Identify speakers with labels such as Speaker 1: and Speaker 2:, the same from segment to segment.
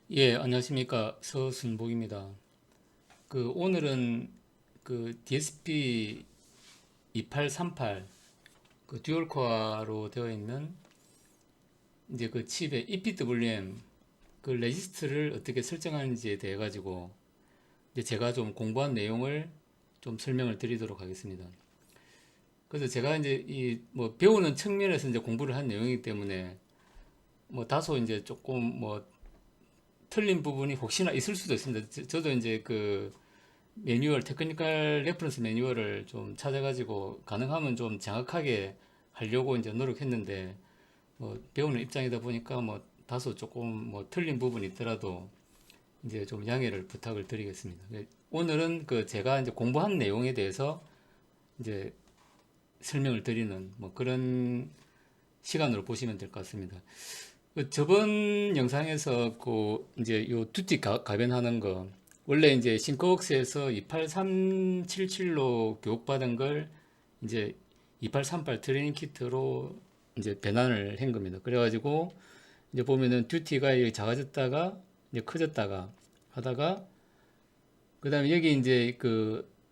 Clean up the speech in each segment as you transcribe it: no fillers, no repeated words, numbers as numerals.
Speaker 1: 예, 안녕하십니까. 서순복입니다. 오늘은 DSP 2838 듀얼코어로 되어 있는 이제 그 칩의 EPWM 레지스트를 어떻게 설정하는지에 대해 가지고 이제 제가 좀 공부한 내용을 좀 설명을 드리도록 하겠습니다. 그래서 제가 이제 이 뭐 배우는 측면에서 이제 공부를 한 내용이기 때문에 뭐 다소 이제 조금 뭐 틀린 부분이 혹시나 있을 수도 있습니다. 저도 이제 매뉴얼, 테크니컬 레퍼런스 매뉴얼을 좀 찾아가지고 가능하면 좀 정확하게 하려고 이제 노력했는데 뭐 배우는 입장이다 보니까 뭐 다소 조금 뭐 틀린 부분이 있더라도 이제 좀 양해를 부탁을 드리겠습니다. 오늘은 제가 이제 공부한 내용에 대해서 이제 설명을 드리는 뭐 그런 시간으로 보시면 될 것 같습니다. 저번 영상에서 이제 요 두티 가변하는 거 원래 이제 싱크웍스에서 28377로 교육받은 걸 이제 2838 트레이닝 키트로 이제 변환을 한 겁니다. 그래가지고 이제 보면은 듀티가 작아졌다가 이제 커졌다가 하다가 그 다음에 여기 이제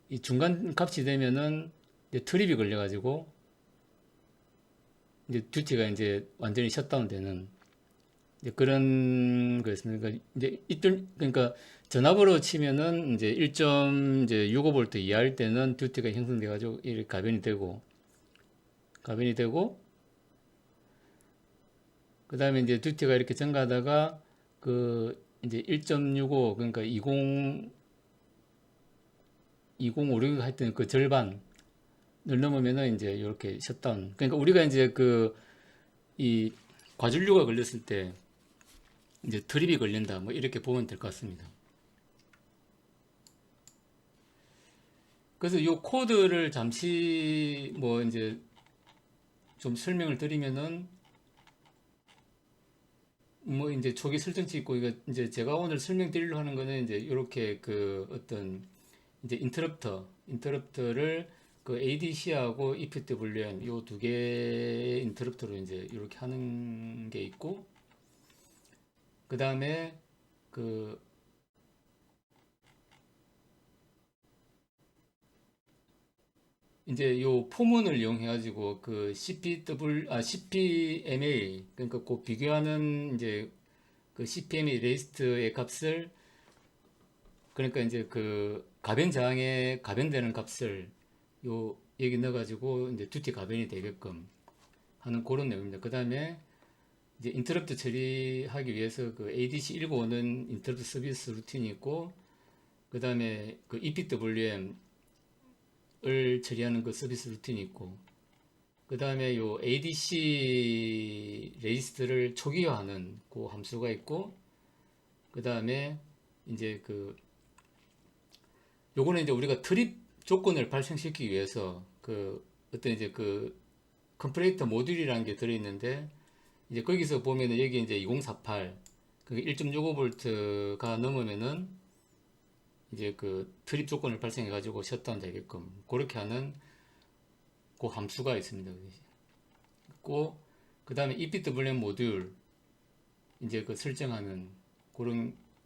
Speaker 1: 이 중간 값이 되면은 이제 트립이 걸려가지고 이제 듀티가 이제 완전히 셧다운 되는 이제 그런 거였습니다. 그러니까 전압으로 치면은 이제 1.65V 이하일 때는 듀티가 형성돼 가지고 이렇게 가변이 되고 그다음에 이제 듀티가 이렇게 증가하다가 이제 1.65 그러니까 2056 하여튼 그 절반을 넘으면은 이제 이렇게 셧다운. 그러니까 우리가 이제 이 과전류가 걸렸을 때 이제 드립이 걸린다 뭐 이렇게 보면 될 것 같습니다. 그래서 이 코드를 잠시 뭐 이제 좀 설명을 드리면은 뭐 이제 초기 설정치 있고 이거 이제 제가 오늘 설명드리려고 하는 거는 이제 이렇게 어떤 이제 인터럽터를 ADC하고 EPWM 요 두 개의 인터럽터로 이제 이렇게 하는 게 있고 그 다음에 그 이제 요 포문을 이용해 가지고 CPMA 그러니까 그 비교하는 이제 CPMA 레이스트의 값을 그러니까 이제 가변 저항에 가변되는 값을 여기 넣어 가지고 이제 듀티 가변이 되게끔 하는 그런 내용입니다. 그다음에 이제 인터럽트 처리하기 위해서 ADC 195는 인터럽트 서비스 루틴이 있고 그다음에 EPWM 을 처리하는 서비스 루틴이 있고 그 다음에 요 ADC 레지스트를 초기화하는 함수가 있고 그 다음에 이제 요거는 이제 우리가 트립 조건을 발생시키기 위해서 어떤 이제 컴프레이터 모듈이라는 게 들어있는데 이제 거기서 보면은 여기 이제 2048 1.65V가 넘으면은 이제 트립 조건을 발생해 가지고 셧다운 되게끔 그렇게 하는 함수가 있습니다. 있고 그 다음에 EPWM 모듈 이제 설정하는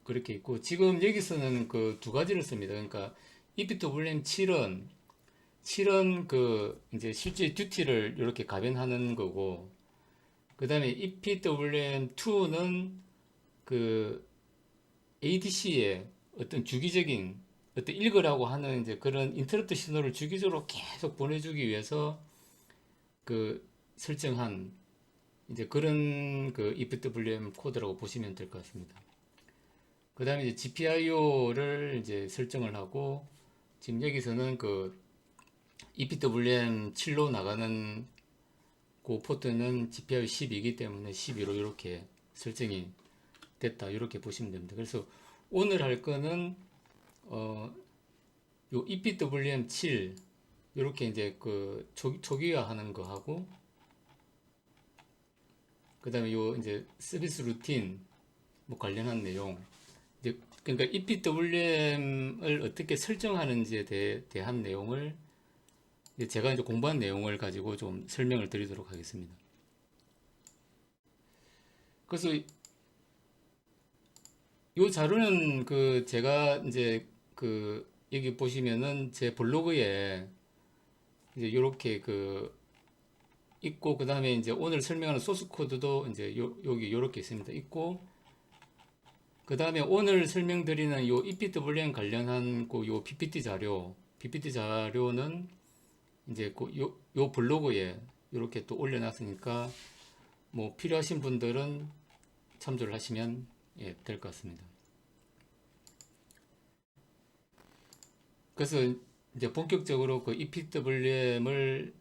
Speaker 1: 그렇게 있고 지금 여기서는 두 가지를 씁니다. 그러니까 EPWM 7은 이제 실제 듀티를 이렇게 가변하는 거고 그 다음에 EPWM 2는 ADC의 어떤 주기적인 어떤 읽으라고 하는 이제 그런 인터럽트 신호를 주기적으로 계속 보내주기 위해서 설정한 이제 그런 EPWM 코드라고 보시면 될 것 같습니다. 그 다음에 이제 GPIO를 이제 설정을 하고 지금 여기서는 EPWM 7로 나가는 포트는 GPIO 12이기 때문에 12로 이렇게 설정이 됐다 이렇게 보시면 됩니다. 그래서 오늘 할 거는 요 EPWM 7 이렇게 이제 초기화하는 거 하고 그 다음에 요 이제 서비스 루틴 뭐 관련한 내용 이제 그러니까 EPWM을 어떻게 설정하는지에 대한 내용을 이제 제가 이제 공부한 내용을 가지고 좀 설명을 드리도록 하겠습니다. 그래서 요 자료는 그 제가 이제 그 여기 보시면은 제 블로그에 이제 요렇게 그 있고, 그 다음에 이제 오늘 설명하는 소스 코드도 이제 여기 요렇게 있습니다. 있고, 그 다음에 오늘 설명드리는 요 EPWM 관련한 그 요 PPT 자료는 이제 그 요 블로그에 이렇게 또 올려놨으니까 뭐 필요하신 분들은 참조를 하시면 예, 될 것 같습니다. 그래서 이제 본격적으로 그 EPWM을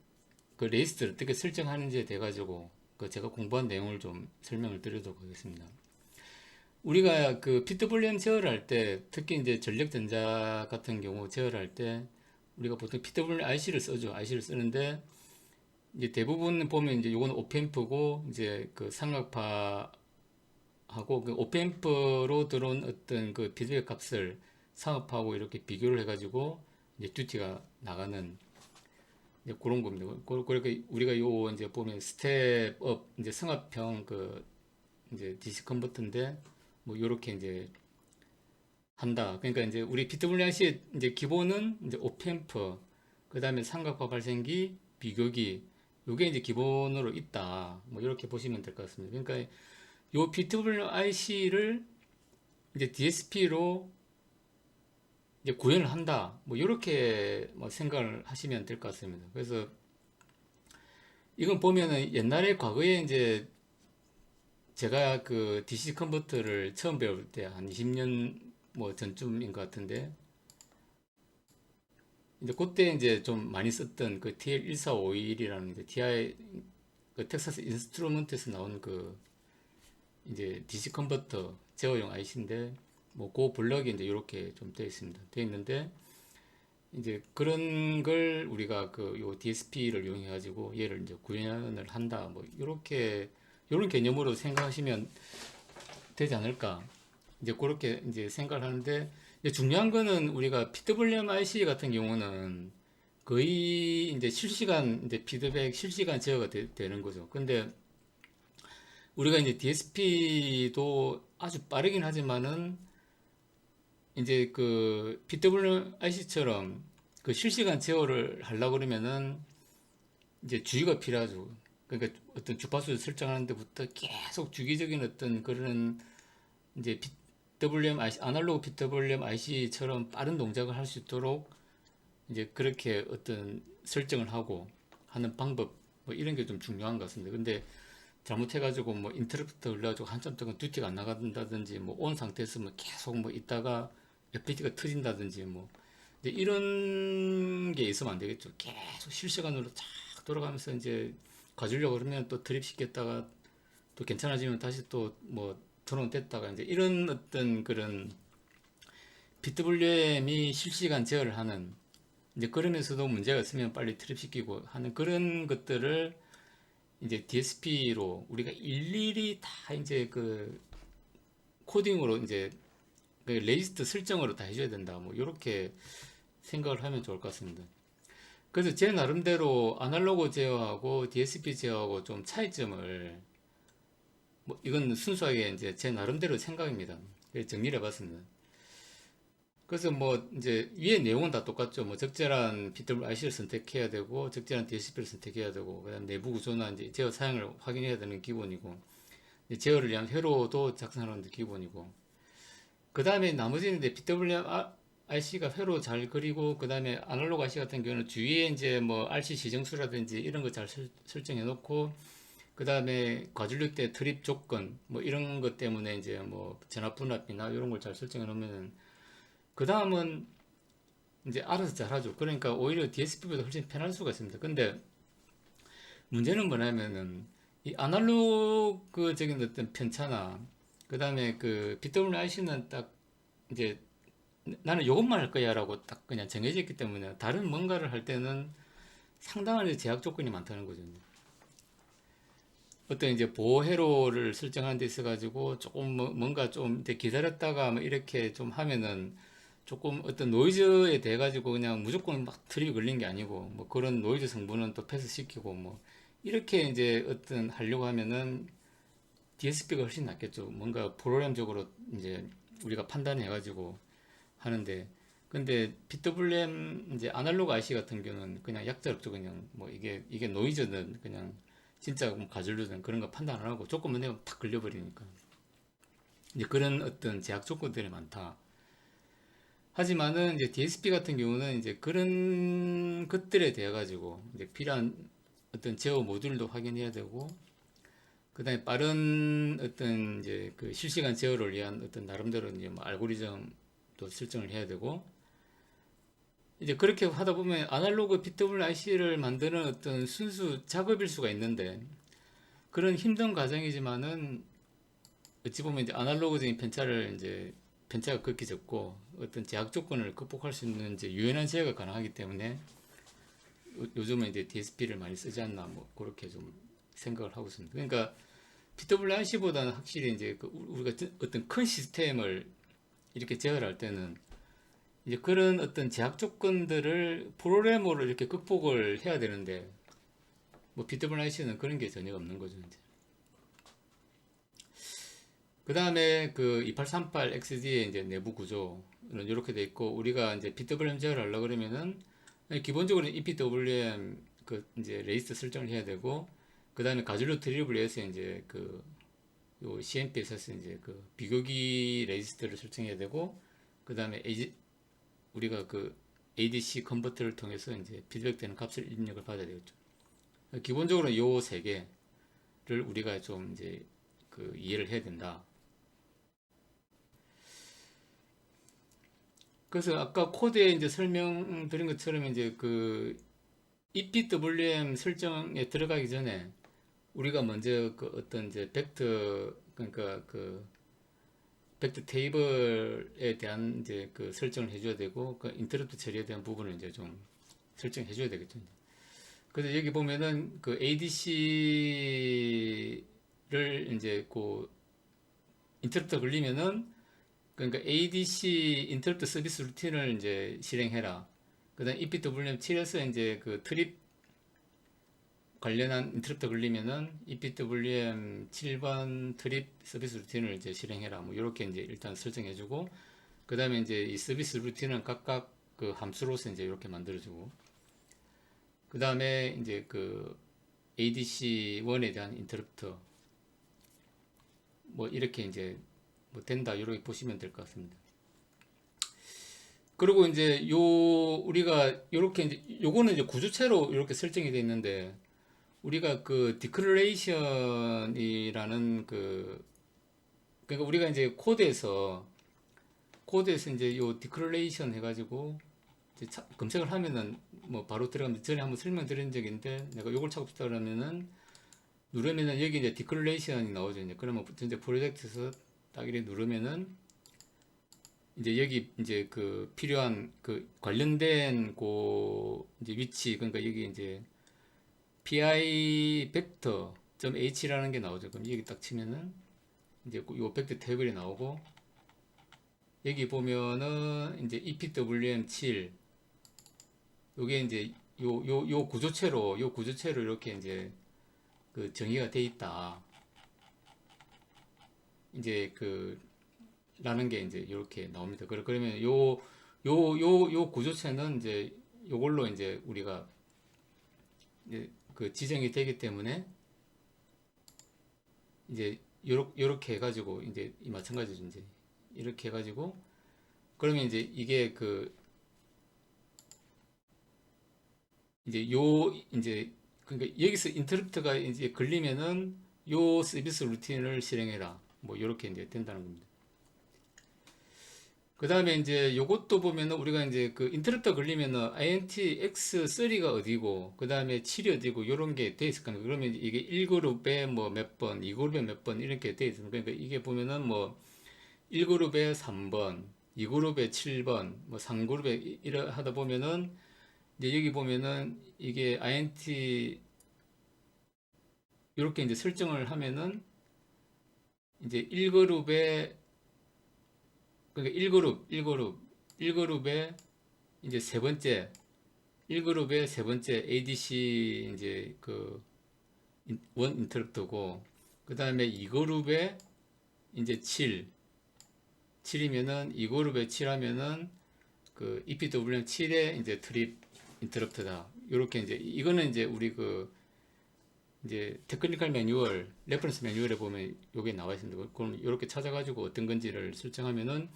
Speaker 1: 그 레이스를 어떻게 설정하는지에 대해 가지고 그 제가 공부한 내용을 좀 설명을 드리도록 하겠습니다. 우리가 그 PWM 제어를 할 때, 특히 이제 전력전자 같은 경우 제어를 할 때 우리가 보통 PWM IC를 써죠. IC를 쓰는데 이제 대부분 보면 이제 요거는 오펜프고 이제 그 상각파하고 그 오펜프로 들어온 어떤 그 피드백 값을 상업하고 이렇게 비교를 해가지고 이제 듀티가 나가는 이제 그런 겁니다. 그렇게 우리가 요 이제 보면 스텝업 이제 승합형 그 이제 DC 컨버터인데 뭐 요렇게 이제 한다. 그러니까 이제 우리 PWRC의 이제 기본은 이제 오펜프, 그 다음에 삼각파 발생기, 비교기, 요게 이제 기본으로 있다. 뭐 이렇게 보시면 될 것 같습니다. 그러니까 요 PWRC를 이제 DSP로 이제 구현을 한다. 뭐 이렇게 뭐 생각을 하시면 될 것 같습니다. 그래서 이건 보면은 옛날에 과거에 이제 제가 그 DC 컨버터를 처음 배울 때 한 20년 뭐 전쯤인 것 같은데 이제 그때 이제 좀 많이 썼던 그 TL1451이라는 이제 TI 그 텍사스 인스트루먼트에서 나온 그 이제 DC 컨버터 제어용 IC인데 뭐 그 블럭이 이제 이렇게 좀 되어 있습니다. 되어 있는데 이제 그런 걸 우리가 그 요 DSP를 이용해 가지고 얘를 이제 구현을 한다. 뭐 이렇게 이런 개념으로 생각하시면 되지 않을까. 이제 그렇게 이제 생각을 하는데 이제 중요한 거는 우리가 PWM IC 같은 경우는 거의 이제 실시간 이제 피드백 실시간 제어가 되는 거죠. 근데 우리가 이제 DSP도 아주 빠르긴 하지만은 이제 그 PWM IC처럼 그 실시간 제어를 하려고 그러면은 이제 주의가 필요하죠. 그러니까 어떤 주파수 설정하는 데부터 계속 주기적인 어떤 그런 이제 PWM IC, 아날로그 PWM IC처럼 빠른 동작을 할 수 있도록 이제 그렇게 어떤 설정을 하고 하는 방법, 뭐 이런 게 좀 중요한 것 같습니다. 근데 잘못해가지고 뭐 인터럽트 흘려가지고 한참 동안 듀티가 안 나간다든지 뭐 온 상태에서 뭐 계속 뭐 있다가 FPT가 터진다든지 뭐 이제 이런 게 있으면 안 되겠죠. 계속 실시간으로 쫙 돌아가면서 이제 가주려고 그러면 또 드립 시켰다가 또 괜찮아지면 다시 또 뭐 드론 됐다가 이제 이런 어떤 그런 PWM이 실시간 제어를 하는 이제 그러면서도 문제가 있으면 빨리 트립시키고 하는 그런 것들을 이제 DSP로 우리가 일일이 다 이제 그 코딩으로 이제 그 레지스트 설정으로 다 해줘야 된다. 뭐 이렇게 생각을 하면 좋을 것 같습니다. 그래서 제 나름대로 아날로그 제어하고 DSP 제어하고 좀 차이점을 뭐 이건 순수하게 이제 제 나름대로 생각입니다. 정리를 해봤습니다. 그래서 뭐 이제 위에 내용은 다 똑같죠. 뭐 적절한 PWIC를 선택해야 되고 적절한 DSP를 선택해야 되고 그다음 내부 구조나 이제 제어 사양을 확인해야 되는 기본이고 이제 제어를 위한 회로도 작성하는 데 기본이고 그 다음에 나머지는 이제 PWIC가 회로 잘 그리고 그 다음에 아날로그 IC 같은 경우는 주위에 이제 뭐 RC 지정수라든지 이런 거 잘 설정해 놓고 그 다음에 과준력 때 트립 조건 뭐 이런 것 때문에 이제 뭐 전압 분압이나 이런 걸 잘 설정해 놓으면 그 다음은 이제 알아서 잘하죠. 그러니까 오히려 DSP보다 훨씬 편할 수가 있습니다. 근데 문제는 뭐냐면은 이 아날로그적인 어떤 편차나 그 다음에 그 PWIC는 딱 이제 나는 이것만 할 거야라고 딱 그냥 정해져 있기 때문에 다른 뭔가를 할 때는 상당한 제약 조건이 많다는 거죠. 어떤 이제 보호 회로를 설정하는 데 있어 가지고 조금 뭔가 좀 이제 기다렸다가 뭐 이렇게 좀 하면은 조금 어떤 노이즈에 대해 가지고 그냥 무조건 막 트립이 걸린 게 아니고 뭐 그런 노이즈 성분은 또 패스시키고 뭐 이렇게 이제 어떤 하려고 하면은 DSP가 훨씬 낫겠죠. 뭔가 프로그램적으로 이제 우리가 판단해 가지고 하는데, 근데 PWM 이제 아날로그 IC 같은 경우는 그냥 약자 없죠. 그냥 뭐 이게 노이즈는 그냥 진짜 뭐 가전류든 그런 거 판단 안 하고 조금만 내면 탁 걸려버리니까 이제 그런 어떤 제약 조건들이 많다. 하지만은 이제 DSP 같은 경우는 이제 그런 것들에 대해 가지고 이제 필요한 어떤 제어 모듈도 확인해야 되고, 그다음에 빠른 어떤 이제 그 실시간 제어를 위한 어떤 나름대로 이제 뭐 알고리즘도 설정을 해야 되고, 이제 그렇게 하다 보면 아날로그 PWIC를 만드는 어떤 순수 작업일 수가 있는데, 그런 힘든 과정이지만은 어찌 보면 이제 아날로그적인 편차가 극히 적고 어떤 제약 조건을 극복할 수 있는 이제 유연한 제어가 가능하기 때문에 요즘은 이제 DSP를 많이 쓰지 않나 뭐 그렇게 좀 생각을 하고 있습니다. 그러니까 PWIC보다는 확실히 이제 우리가 어떤 큰 시스템을 이렇게 제어할 때는 이제 그런 어떤 제약 조건들을 프로그래머로 이렇게 극복을 해야 되는데, 뭐 PWIC는 그런 게 전혀 없는 거죠. 이제. 그 다음에 그 2838XD의 이제 내부 구조는 이렇게 돼 있고, 우리가 이제 PWM 제어를 하려고 그러면은 기본적으로 EPWM 그 이제 레이스 설정을 해야 되고, 그 다음에 가솔류 트립을 위해서 이제 그 요 CMP에서 이제 그 비교기 레지스터를 설정해야 되고, 그 다음에 우리가 그 ADC 컨버터를 통해서 이제 피드백되는 값을 입력을 받아야 되겠죠. 기본적으로 요 세 개를 우리가 좀 이제 그 이해를 해야 된다. 그래서 아까 코드에 이제 설명드린 것처럼 이제 그 EPWM 설정에 들어가기 전에 우리가 먼저 그 어떤 이제 벡터, 그러니까 그 벡터 테이블에 대한 이제 그 설정을 해줘야 되고, 그 인터럽트 처리에 대한 부분을 이제 좀 설정해 줘야 되겠죠. 그래서 여기 보면은 그 ADC를 이제 그 인터럽트 걸리면은, 그러니까 ADC 인터럽트 서비스 루틴을 이제 실행해라. 그다음 EPWM 7에서 이제 그 트립 관련한 인터럽트 걸리면은 EPWM 7번 트립 서비스 루틴을 이제 실행해라. 뭐 이렇게 이제 일단 설정해주고, 그다음에 이제 이 서비스 루틴은 각각 그 함수로서 이제 이렇게 만들어주고, 그다음에 이제 그 ADC 1에 대한 인터럽트 뭐 이렇게 이제 뭐 된다 이렇게 보시면 될 것 같습니다. 그리고 이제 요 우리가 요렇게 이제 요거는 이제 구조체로 이렇게 설정이 되어 있는데, 우리가 그 디클레이션이라는 그, 그러니까 우리가 이제 코드에서 이제 요 디클레이션 해가지고 이제 검색을 하면은 뭐 바로 들어가면, 전에 한번 설명드린 적이 있는데 내가 요걸 찾고 싶다 그러면은 누르면은 여기 이제 디클레이션이 나오죠. 이제 그러면 이제 프로젝트에서 딱 이렇게 누르면은 이제 여기 이제 그 필요한 그 관련된 그 이제 위치, 그러니까 여기 이제 pi vector h라는 게 나오죠. 그럼 여기 딱 치면은 이제 요 벡터 테이블이 나오고, 여기 보면은 이제 EPWM 7, 요게 이제 요 구조체로 이렇게 이제 그 정의가 돼 있다. 이제 그 라는 게 이제 이렇게 나옵니다. 그러면 요 구조체는 이제 요걸로 이제 우리가 이제 그 지정이 되기 때문에 이제 요렇게 해가지고 이제 이 마찬가지죠. 이제 이렇게 해가지고, 그러면 이제 이게 그 이제 이제 그러니까 여기서 인터럽트가 이제 걸리면은 요 서비스 루틴을 실행해라. 뭐 이렇게 이제 된다는 겁니다. 그 다음에 이제 요것도 보면은 우리가 이제 그 인터럽트 걸리면은 int x3가 어디고 그 다음에 7이 어디고 요런 게 돼 있을 거예요. 그러면 이게 1그룹에 뭐 몇 번, 2그룹에 몇 번 이렇게 돼 있습니다. 그러니까 이게 보면은 뭐 1그룹에 3번, 2그룹에 7번, 뭐 3그룹에 이러 하다 보면은 이제 여기 보면은 이게 int 이렇게 이제 설정을 하면은 이제 1그룹에, 그러니까 1그룹에 이제 세 번째, 1그룹의 세 번째 ADC 이제 그 원 인터럽트고, 그 다음에 2그룹에 이제 7 7이면은 이 그룹에 7하면은 그 EPWM 7에 이제 트립 인터럽트다. 요렇게 이제 이거는 이제 우리 그 이제 테크니컬 매뉴얼, 레퍼런스 매뉴얼에 보면 요게 나와 있습니다. 그럼 이렇게 찾아가지고 어떤 건지를 설정하면은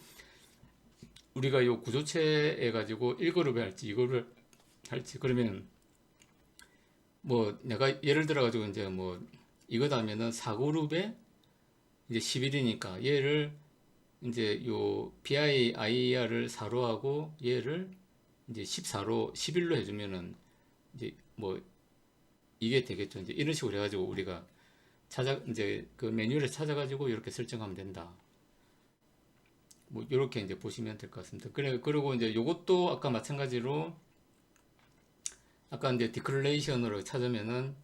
Speaker 1: 우리가 요 구조체에 가지고 1그룹에 할지 2그룹에 할지 그러면 뭐 내가 예를 들어 가지고 이제 뭐 이거다 하면은 4그룹에 이제 11이니까 얘를 이제 요 PIR을 4로 하고 얘를 이제 14로 11로 해주면은 이제 뭐 이게 되겠죠. 이제 이런 식으로 해가지고 우리가 이제 그 메뉴를 찾아가지고 이렇게 설정하면 된다. 뭐 이렇게 이제 보시면 될 것 같습니다. 그리고 이제 요것도 아까 마찬가지로 아까 이제 디클레이션으로 찾으면은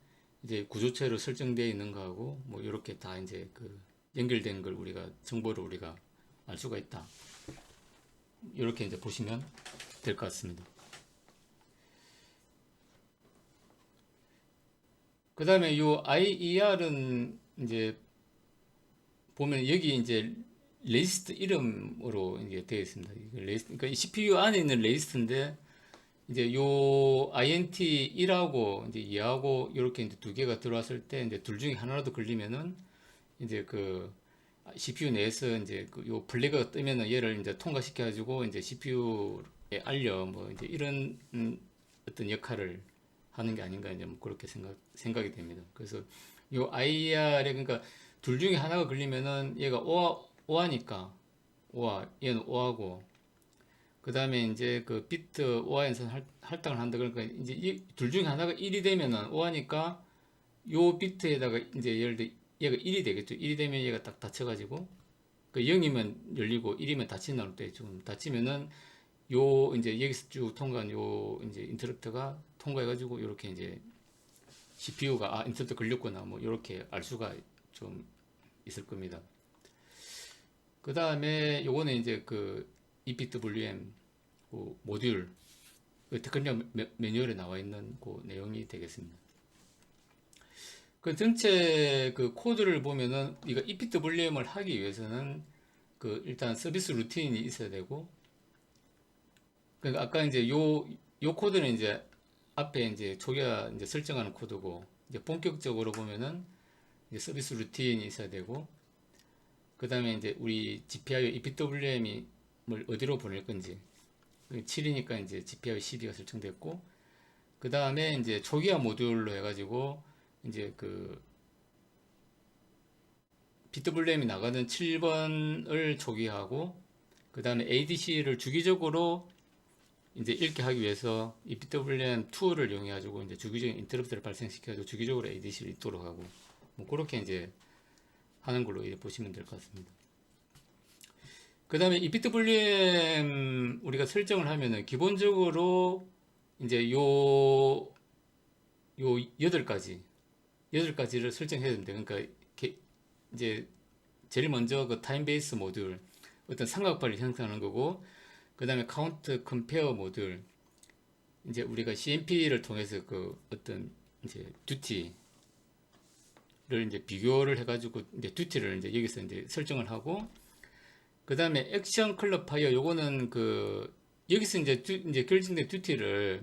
Speaker 1: 이제 구조체로 설정되어 있는 거하고 뭐 이렇게 다 이제 그 연결된 걸 우리가 정보를 우리가 알 수가 있다. 이렇게 이제 보시면 될 것 같습니다. 그 다음에 요 IER은 이제 보면 여기 이제 레지스트 이름으로 이게 되어 있습니다. 그러니까 이 CPU 안에 있는 레지스트인데 이제 요 INT 1하고 이제 2하고 이렇게 이제 두 개가 들어왔을 때 이제 둘 중에 하나라도 걸리면은 이제 그 CPU 내에서 이제 그요 플래그가 뜨면은 얘를 이제 통과시켜 가지고 이제 CPU에 알려 뭐 이제 이런 어떤 역할을 하는 게 아닌가 이제 뭐 그렇게 생각이 됩니다. 그래서 요 IR에 그러니까 둘 중에 하나가 걸리면은 얘가 오하니까 오하 얘는 오하고 그 다음에 이제 그 비트 오하에서 할당을 한다 그러니까 이제 이 둘 중에 하나가 1이 되면은 오하니까 요 비트에다가 이제 예를 들어 얘가 1이 되겠죠. 1이 되면 얘가 딱 닫혀가지고 그 0이면 열리고 1이면 닫힌다고 돼 있죠. 닫히면은 요 이제 여기서 쭉 통과한 요 이제 인터럽트가 통과해가지고 이렇게 이제 CPU가 인터럽트 걸렸구나 뭐 이렇게 알 수가 좀 있을 겁니다. 그 다음에 요거는 이제 그 EPWM 그 모듈 그 테크니컬 매뉴얼에 나와 있는 그 내용이 되겠습니다. 그 전체 그 코드를 보면은 이거 EPWM을 하기 위해서는 그 일단 서비스 루틴이 있어야 되고 그러니까 아까 이제 요 코드는 이제 앞에 이제 초기화 이제 설정하는 코드고 이제 본격적으로 보면은 이제 서비스 루틴이 있어야 되고 그 다음에 이제 우리 GPIO EPWM이 뭘 어디로 보낼 건지 7이니까 이제 GPIO 12가 설정됐고 그 다음에 이제 초기화 모듈로 해가지고 이제 그 PWM이 나가는 7번을 초기화하고 그 다음에 ADC를 주기적으로 이제 읽게 하기 위해서 이 PWM2를 이용해 가지고 이제 주기적인 인터럽트를 발생시켜 가지고 주기적으로 ADC를 읽도록 하고 뭐 그렇게 이제 하는 걸로 이제 보시면 될 것 같습니다. 그 다음에 이 PWM 우리가 설정을 하면은 기본적으로 이제 요 8가지를 설정해야 됩니다. 그러니까 이제 제일 먼저 그 타임 베이스 모듈 어떤 삼각발을 형성하는 거고 그 다음에 카운트 컴페어 모듈 이제 우리가 CMP를 통해서 그 어떤 이제 듀티를 이제 비교를 해가지고 이제 듀티를 이제 여기서 이제 설정을 하고 그 다음에 액션 클럽 파이어 요거는 그 여기서 이제 결정된 듀티를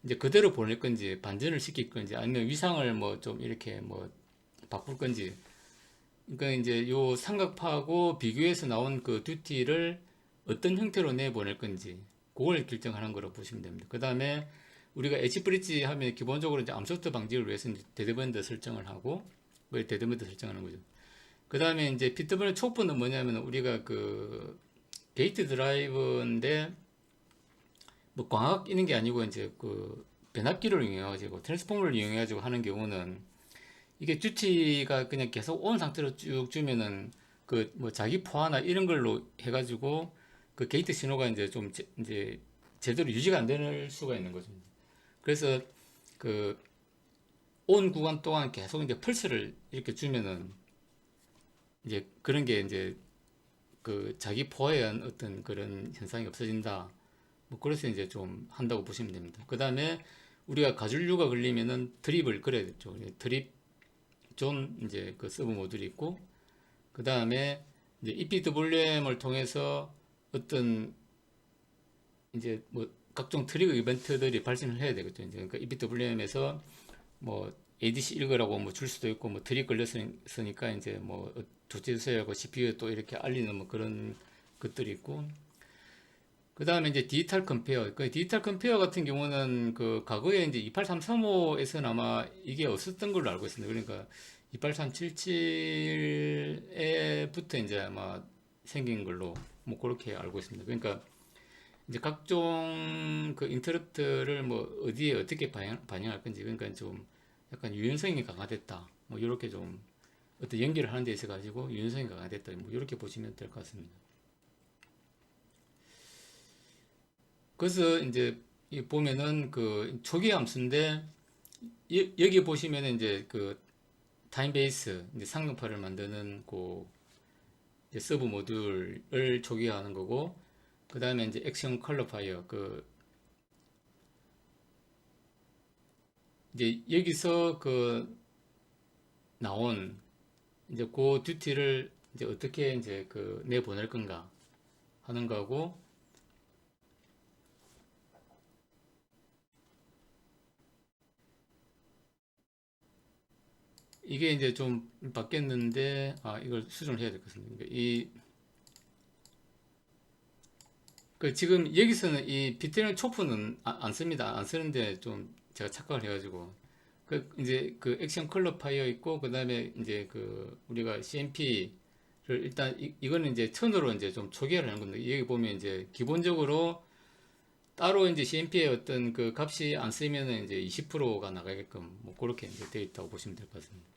Speaker 1: 이제 그대로 보낼 건지 반전을 시킬 건지 아니면 위상을 뭐 좀 이렇게 뭐 바꿀 건지 그러니까 이제 요 삼각파하고 비교해서 나온 그 듀티를 어떤 형태로 내보낼 건지 그걸 결정하는 거로 보시면 됩니다. 그 다음에 우리가 엣지 브릿지 하면 기본적으로 이제 암소프트 방지를 위해서 이제 데드밴드 설정을 하고 그 데드밴드 설정하는 거죠. 그 다음에 이제 PWM 촉부는 뭐냐면 우리가 그 게이트 드라이브인데 뭐 광학 이런 게 아니고 이제 그 변압기를 이용해가지고 트랜스포머를 이용해가지고 하는 경우는 이게 듀티가 그냥 계속 온 상태로 쭉 주면은 그 뭐 자기 포화나 이런 걸로 해가지고 그 게이트 신호가 이제 좀 이제 제대로 유지가 안 될 수가 있는 거죠. 그래서 그 온 구간 동안 계속 이제 펄스를 이렇게 주면은 이제 그런 게 이제 그 자기 포화에 의한 어떤 그런 현상이 없어진다. 뭐 그래서 이제 좀 한다고 보시면 됩니다. 그 다음에 우리가 가줄류가 걸리면은 드립을 그려야 되죠. 드립 존 이제 그 서브 모듈이 있고 그 다음에 이제 EPWM을 통해서 어떤 이제 뭐 각종 트리거 이벤트들이 발생을 해야 되겠죠. 이제 그러니까 EPWM에서 뭐 ADC 읽으라고 뭐 줄 수도 있고 뭐 트리 걸렸으니까 이제 뭐 조치해서하고 CPU에 또 이렇게 알리는 뭐 그런 것들이 있고 그 다음에 이제 디지털 컴페어. 그 디지털 컴페어 같은 경우는 그 과거에 이제 28335에서는 아마 이게 없었던 걸로 알고 있습니다. 그러니까 28377에부터 이제 아마 생긴 걸로 뭐 그렇게 알고 있습니다. 그러니까 이제 각종 그 인터럽트를 뭐 어디에 어떻게 반영할 건지 그러니까 좀 약간 유연성이 강화됐다. 뭐 이렇게 좀 어떤 연결을 하는 데 있어 가지고 유연성이 강화됐다. 뭐 이렇게 보시면 될 것 같습니다. 그래서 이제 이 보면은 그 초기 함수인데 여기 보시면은 이제 그 타임베이스 이제 상급파를 만드는 그 이제 서브 모듈을 초기화하는 거고 그 다음에 이제 액션 컬러파이어 그 이제 여기서 그 나온 이제 그 듀티를 이제 어떻게 이제 그 내보낼 건가 하는 거고 이게 이제 좀 바뀌었는데 이걸 수정을 해야 될 것 같습니다. 그러니까 그 지금 여기서는 이 비트코인 초프는 안 씁니다. 안 쓰는데 좀 제가 착각을 해가지고 그 이제 그 액션 컬러 파이어 있고 그 다음에 이제 그 우리가 CMP를 일단 이거는 이제 천으로 이제 좀 초기화를 하는 건데 여기 보면 이제 기본적으로 따로 이제 CMP의 어떤 그 값이 안 쓰이면은 이제 20%가 나가게끔 뭐 그렇게 이제 되어 있다고 보시면 될 것 같습니다.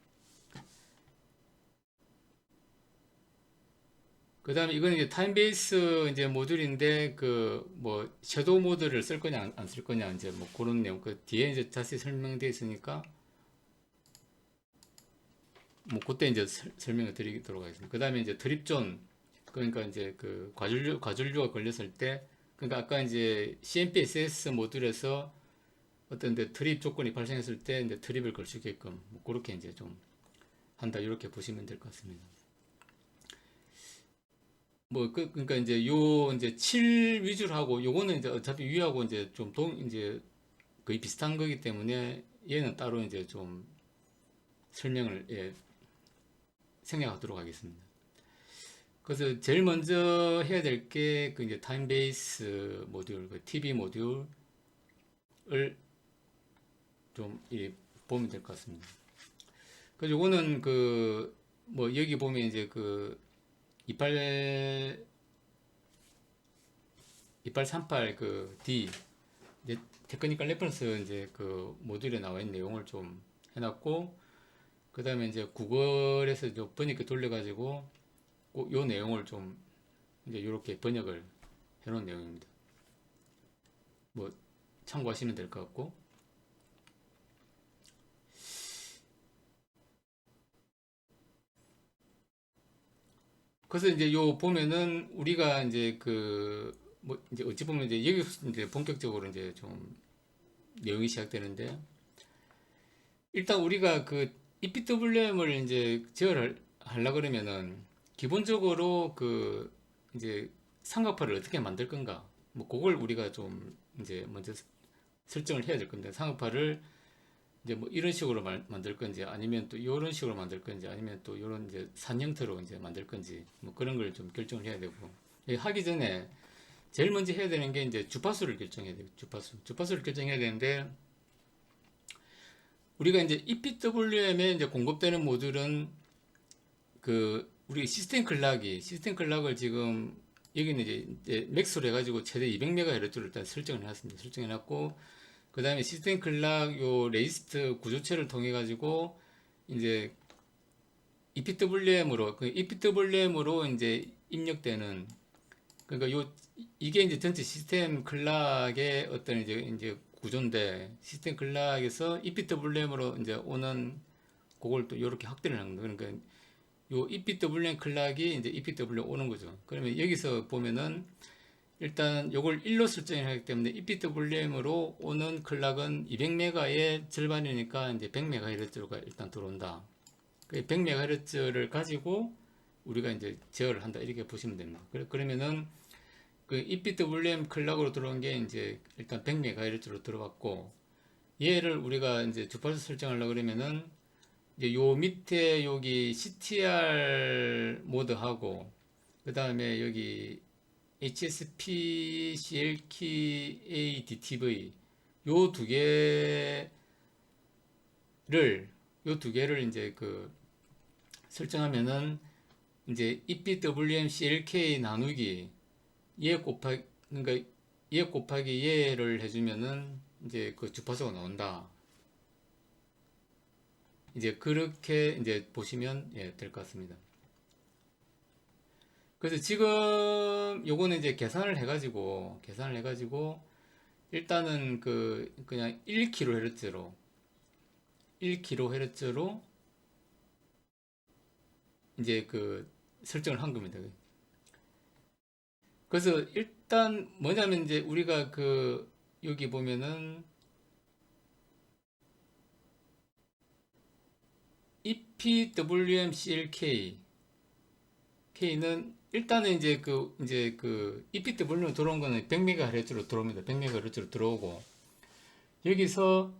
Speaker 1: 그 다음에 이거는 이제 타임 베이스 이제 모듈인데 그 뭐 섀도우 모드를 쓸 거냐 안 쓸 거냐 이제 뭐 그런 내용 그 뒤에 이제 자세히 설명되어 있으니까 뭐 그때 이제 설명을 드리도록 하겠습니다. 그 다음에 이제 드립존 그러니까 이제 그 과전류가 걸렸을 때 그러니까 아까 이제 CMP-SS 모듈에서 어떤 데 트립 조건이 발생했을 때 이제 트립을 걸 수 있게끔 뭐 그렇게 이제 좀 한다 이렇게 보시면 될 것 같습니다. 뭐 그러니까 이제 요 이제 7 위주로 하고 요거는 이제 어차피 위하고 이제 좀 이제 거의 비슷한 거기 때문에 얘는 따로 이제 좀 설명을 생략하도록 하겠습니다. 그래서 제일 먼저 해야 될 게 그 이제 타임 베이스 모듈, 그 TV 모듈을 좀 보면 될 것 같습니다. 그래서 요거는 그 뭐 여기 보면 이제 그 28 2838 그 D 이제 테크니컬 레퍼런스 이제 그 모듈에 나와 있는 내용을 좀 해놨고 그 다음에 이제 구글에서 이제 번역기 돌려가지고 요 내용을 좀 이제 이렇게 번역을 해놓은 내용입니다. 뭐 참고하시면 될 것 같고 그래서 이제 요 보면은 우리가 이제 그 뭐 이제 어찌 보면 이제 여기서 이제 본격적으로 이제 좀 내용이 시작되는데 일단 우리가 그 EPWM을 이제 제어를 하려 그러면은 기본적으로 그 이제 상가파를 어떻게 만들 건가 뭐 그걸 우리가 좀 이제 먼저 설정을 해야 될 건데 상가파를 이제 뭐 이런 식으로 만들 건지 아니면 또 이런 식으로 만들 건지 아니면 또 이런 이제 산 형태로 이제 만들 건지 뭐 그런 걸 좀 결정을 해야 되고 하기 전에 제일 먼저 해야 되는 게 이제 주파수를 결정해야 돼요. 주파수를 결정해야 되는데 우리가 이제 EPWM에 이제 공급되는 모듈은 그 우리 시스템 클락을 지금 여기는 이제 맥스로 해가지고 최대 200MHz를 일단 설정을 해놨습니다. 설정해놨고 그 다음에 시스템 클락 요 레이스트 구조체를 통해 가지고 이제 EPWM으로 이제 입력되는 그러니까 이게 이제 전체 시스템 클락의 어떤 이제 구조인데 시스템 클락에서 EPWM으로 이제 오는 그걸 또 이렇게 확대를 하는 거예요. 그러니까 요 EPWM 클락이 이제 EPWM 오는 거죠. 그러면 여기서 보면은 일단 요걸 1로 설정을 하기 때문에 EPWM으로 오는 클락은 200메가의 절반이니까 이제 100MHz가 일단 들어온다. 그 100MHz를 가지고 우리가 이제 제어를 한다 이렇게 보시면 됩니다. 그러면은 그 EPWM 클락으로 들어온 게 이제 일단 100MHz로 들어왔고, 얘를 우리가 이제 주파수 설정하려고 그러면은 이제 요 밑에 여기 CTR 모드하고 그 다음에 여기 HSP, CLK, ADTV 요 두 개를 요 두 개를 이제 그 설정하면은 이제 EPWM CLK 나누기 얘 곱하기 그러니까 얘 곱하기 얘를 해주면은 이제 그 주파수가 나온다. 이제 그렇게 이제 보시면 될 것 같습니다. 그래서 지금 요거는 이제 계산을 해가지고 일단은 그 그냥 1kHz로 1kHz로 이제 그 설정을 한 겁니다. 그래서 일단 뭐냐면 이제 우리가 그 여기 보면은 EPWM-CLK K는 일단은 이제 그 EPWM 들어온 거는 100MHz로 들어옵니다. 100MHz로 들어오고 여기서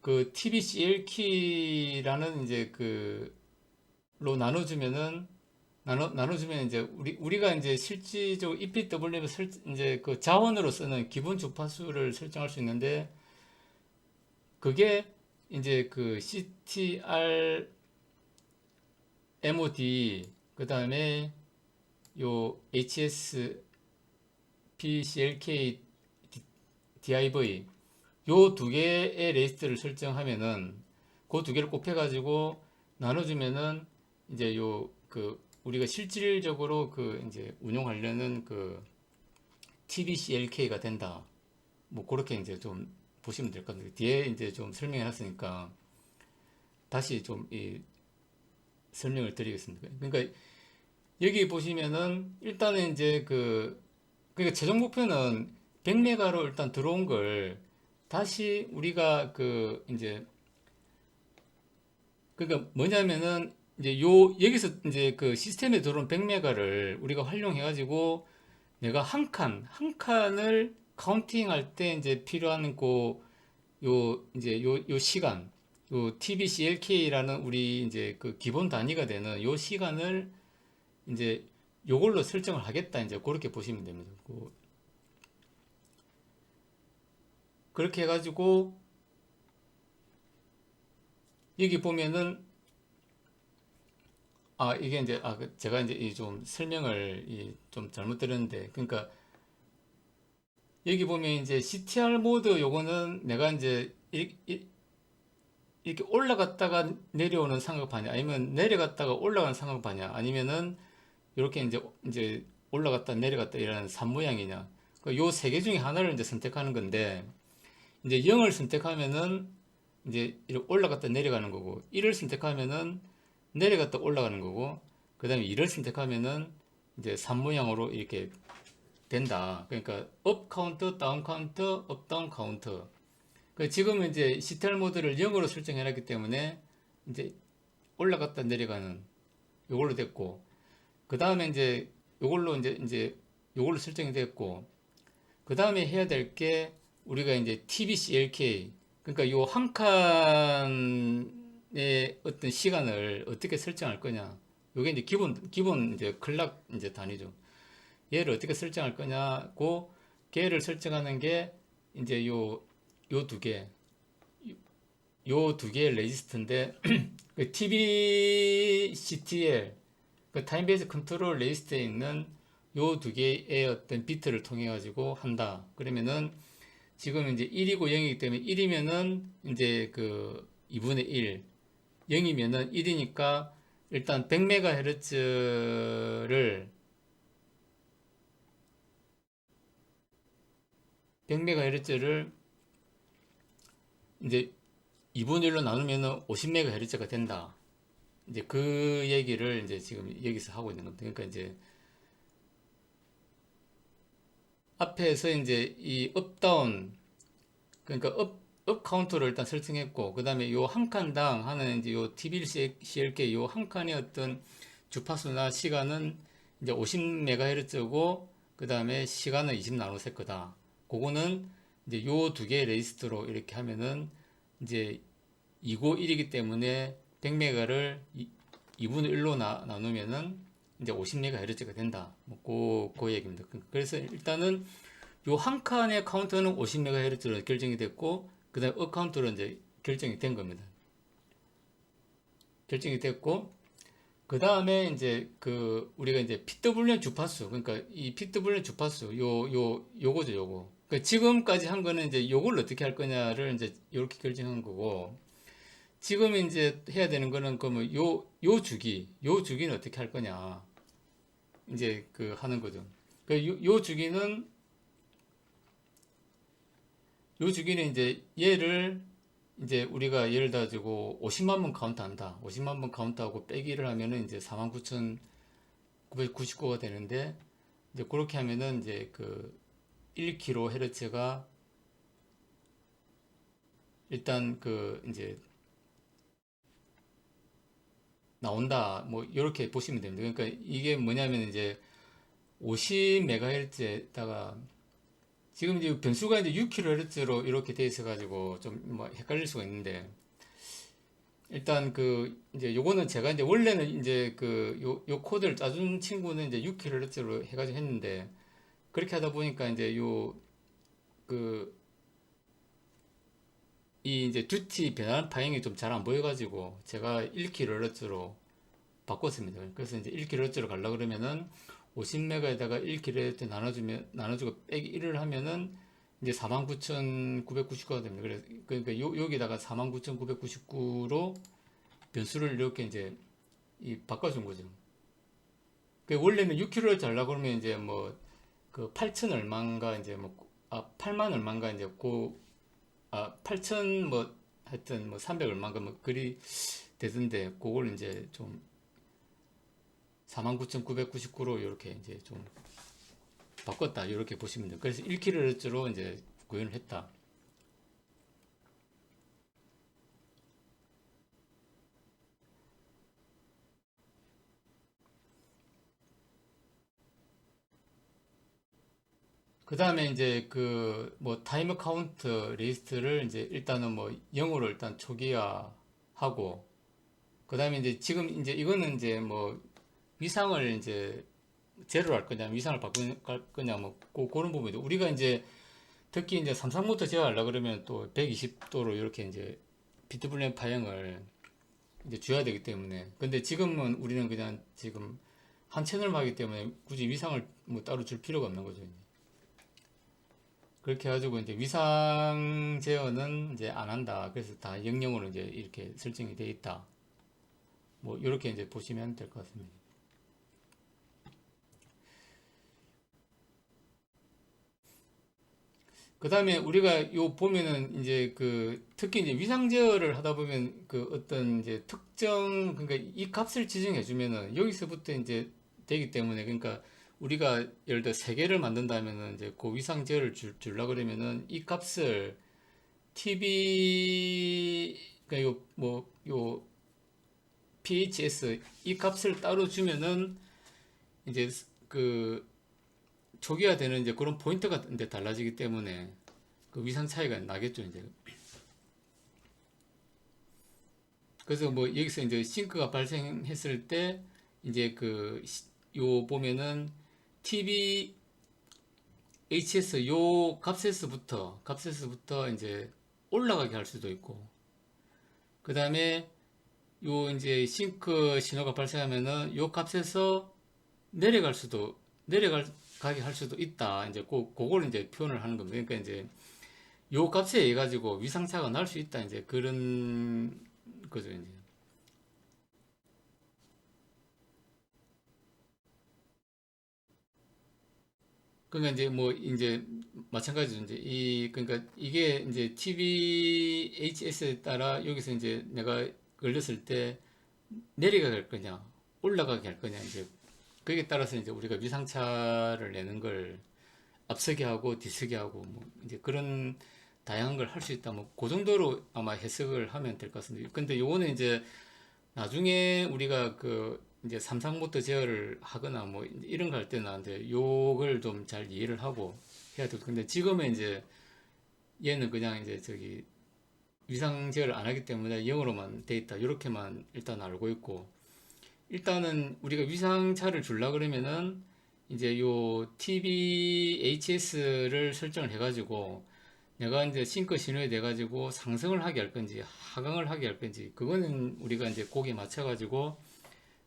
Speaker 1: 그 TBCLK라는 이제 그로 나눠주면 이제 우리가 이제 실질적으로 EPWM 이제 그 자원으로 쓰는 기본 주파수를 설정할 수 있는데 그게 이제 그 CTR MOD 그 다음에 요 HS PCLK DIV 요 두 개의 레지스트를 설정하면은 그 두 개를 곱해가지고 나눠주면은 이제 요 그 우리가 실질적으로 그 이제 운용하려는 그 TBCLK가 된다. 뭐 그렇게 이제 좀 보시면 될 것 같아요. 뒤에 이제 좀 설명해 놨으니까 다시 좀 이 설명을 드리겠습니다. 그러니까 여기 보시면은 일단은 이제 그러니까 최종 목표는 100메가로 일단 들어온 걸 다시 우리가 그 이제 그러니까 뭐냐면은 이제 요 여기서 이제 그 시스템에 들어온 100메가를 우리가 활용해 가지고 내가 한 칸을 카운팅할 때 이제 필요한 요 이제 요 시간 요 TBCLK라는 우리 이제 그 기본 단위가 되는 요 시간을 이제 요걸로 설정을 하겠다 이제 그렇게 보시면 됩니다. 그렇게 해가지고 여기 보면은 이게 이제 제가 이제 좀 설명을 좀 잘못 드렸는데 그러니까 여기 보면 이제 CTR 모드 요거는 내가 이제 이렇게 올라갔다가 내려오는 상급하냐 아니면 내려갔다가 올라가는 상급하냐 아니면은 이렇게 이제 올라갔다 내려갔다 이라는 산 모양이냐 요 세 개 중에 하나를 이제 선택하는 건데 이제 0을 선택하면은 이제 이렇게 올라갔다 내려가는 거고 1을 선택하면은 내려갔다 올라가는 거고 그 다음에 2를 선택하면은 이제 산 모양으로 이렇게 된다. 그러니까 업 카운트, 다운 카운트, 업 다운 카운트. 지금은 이제 CTR 모드를 0으로 설정해 놨기 때문에 이제 올라갔다 내려가는 요걸로 됐고 그 다음에 이제 요걸로 이제 요걸로 설정이 됐고 그 다음에 해야 될 게 우리가 이제 TBCLK 그러니까 요 한 칸의 어떤 시간을 어떻게 설정할 거냐 요게 이제 기본 이제 클락 이제 단위죠. 얘를 어떻게 설정할 거냐고 걔를 설정하는 게 이제 요 두 개, 요 두 개의 레지스트인데 그 TBCTL 그 타임 베이스 컨트롤 레지스트에 있는 요 두 개의 어떤 비트를 통해 가지고 한다. 그러면은 지금 이제 1이고 0이기 때문에 1이면은 이제 그 2분의 1, 0이면은 1이니까 일단 100MHz를 이제 2분의 1로 나누면은 50MHz가 된다. 이제 그 얘기를 이제 지금 여기서 하고 있는 겁니다. 그러니까 이제 앞에서 이제 이 업다운 그러니까 업 카운터를 일단 설정했고 그 다음에 요 한 칸당 하는 이제 요 TBCLK 요 한 칸의 어떤 주파수나 시간은 이제 50MHz고 그 다음에 시간은 20나노세커다. 그거는 이제 요 두 개의 레지스터로 이렇게 하면은 이제 2고 1이기 때문에 100메가를 2분의 1로 나누면은 이제 50MHz가 된다. 그 얘기입니다. 그래서 일단은 요 한 칸의 카운터는 50MHz로 결정이 됐고, 그 다음에 어카운트로 이제 결정이 된 겁니다. 결정이 됐고, 그 다음에 이제 우리가 이제 PWM 주파수, 그러니까 이 PWM 주파수, 요거죠, 요거. 그러니까 지금까지 한 거는 이제 요걸 어떻게 할 거냐를 이제 이렇게 결정한 거고, 지금 이제 해야 되는 거는 그러면 요 주기는 어떻게 할 거냐. 이제 하는 거죠. 요 주기는, 요 주기는 이제 얘를 이제 우리가 예를 들어가지고 50만 번 카운트 한다. 50만 번 카운트하고 빼기를 하면은 이제 49,999가 되는데, 이제 그렇게 하면은 이제 1kHz가 일단 이제 나온다. 뭐 이렇게 보시면 됩니다. 그러니까 이게 뭐냐면 이제 50MHz에다가 지금 이제 변수가 이제 6kHz로 이렇게 돼 있어 가지고 좀 뭐 헷갈릴 수가 있는데, 일단 이제 요거는 제가 이제 원래는 이제 요 코드를 짜준 친구는 이제 6kHz로 해가지고 했는데, 그렇게 하다 보니까 이제 그 이 이제 듀티 변환 파형이 좀 잘 안 보여가지고 제가 1kHz로 바꿨습니다. 그래서 이제 1kHz로 가려고 그러면은 50메가에다가 1kHz 나눠주고 빼기 1을 하면은 이제 49,999가 됩니다. 그러니까 여기다가 49,999로 변수를 이렇게 이제 바꿔준 거죠. 원래는 6kHz 하려고 그러면 이제 뭐 8천 얼마인가 이제 8만 얼마인가 이제 8천 뭐 하여튼 뭐 300 얼마인가 뭐 그리 되던데, 그걸 이제 좀 49,999로 이렇게 이제 좀 바꿨다, 이렇게 보시면 돼요. 그래서 1kHz로 이제 구현을 했다. 그 다음에 이제 뭐 타이머 카운트 리스트를 이제 일단은 뭐 0으로 일단 초기화하고, 그 다음에 이제 지금 이제 이거는 이제 뭐 위상을 이제 제로로 할 거냐, 위상을 바꿀 거냐, 뭐 그런 부분이죠. 우리가 이제 특히 이제 삼성부터 제어하려고 그러면 또 120도로 이렇게 이제 비트블렌 파형을 이제 줘야 되기 때문에. 근데 지금은 우리는 그냥 지금 한 채널만 하기 때문에 굳이 위상을 뭐 따로 줄 필요가 없는 거죠. 이제. 그렇게 해가지고 이제 위상 제어는 이제 안 한다. 그래서 다 영영으로 이제 이렇게 설정이 되어 있다. 뭐 이렇게 이제 보시면 될 것 같습니다. 그 다음에 우리가 요 보면은 이제 특히 이제 위상 제어를 하다 보면 어떤 이제 특정, 그러니까 이 값을 지정해 주면은 여기서부터 이제 되기 때문에, 그러니까 우리가 예를 들어 세 개를 만든다면은 이제 그 위상 제어를 주려고 그러면은 이 값을 TB, 그러니까 요 PHS 이 값을 따로 주면은 이제 초기화 되는 이제 그런 포인트가 이제 달라지기 때문에 위상 차이가 나겠죠, 이제. 그래서 뭐 여기서 이제 싱크가 발생했을 때 이제 요 보면은 TBHS 요 값에서부터 이제 올라가게 할 수도 있고, 그 다음에 요 이제 싱크 신호가 발생하면은 요 값에서 내려가게 할 수도 있다. 이제 그걸 이제 표현을 하는 겁니다. 그러니까 이제 요 값에 의해 가지고 위상차가 날 수 있다. 이제 그런 거죠, 이제. 그러니까 이제 뭐 이제 마찬가지로 이제 그러니까 이게 이제 TVHS에 따라 여기서 이제 내가 걸렸을 때 내려가게 할 거냐, 올라가게 할 거냐, 이제 거기에 따라서 이제 우리가 위상차를 내는 걸 앞서게 하고 뒤서게 하고 뭐 이제 그런 다양한 걸 할 수 있다. 뭐 그 정도로 아마 해석을 하면 될 것 같습니다. 근데 요거는 이제 나중에 우리가 이제 삼상부터 제어를 하거나 뭐 이런 거 할 때는 이제 요걸 좀 잘 이해를 하고 해야 되고 근데 지금은 이제 얘는 그냥 이제 저기 위상 제어를 안 하기 때문에 영어로만 돼 있다 이렇게만 일단 알고 있고 일단은 우리가 위상차를 주려 그러면은 이제 요 TBHS를 설정을 해가지고 내가 이제 싱크 신호에 돼 가지고 상승을 하게 할 건지 하강을 하게 할 건지 그거는 우리가 이제 거기에 맞춰 가지고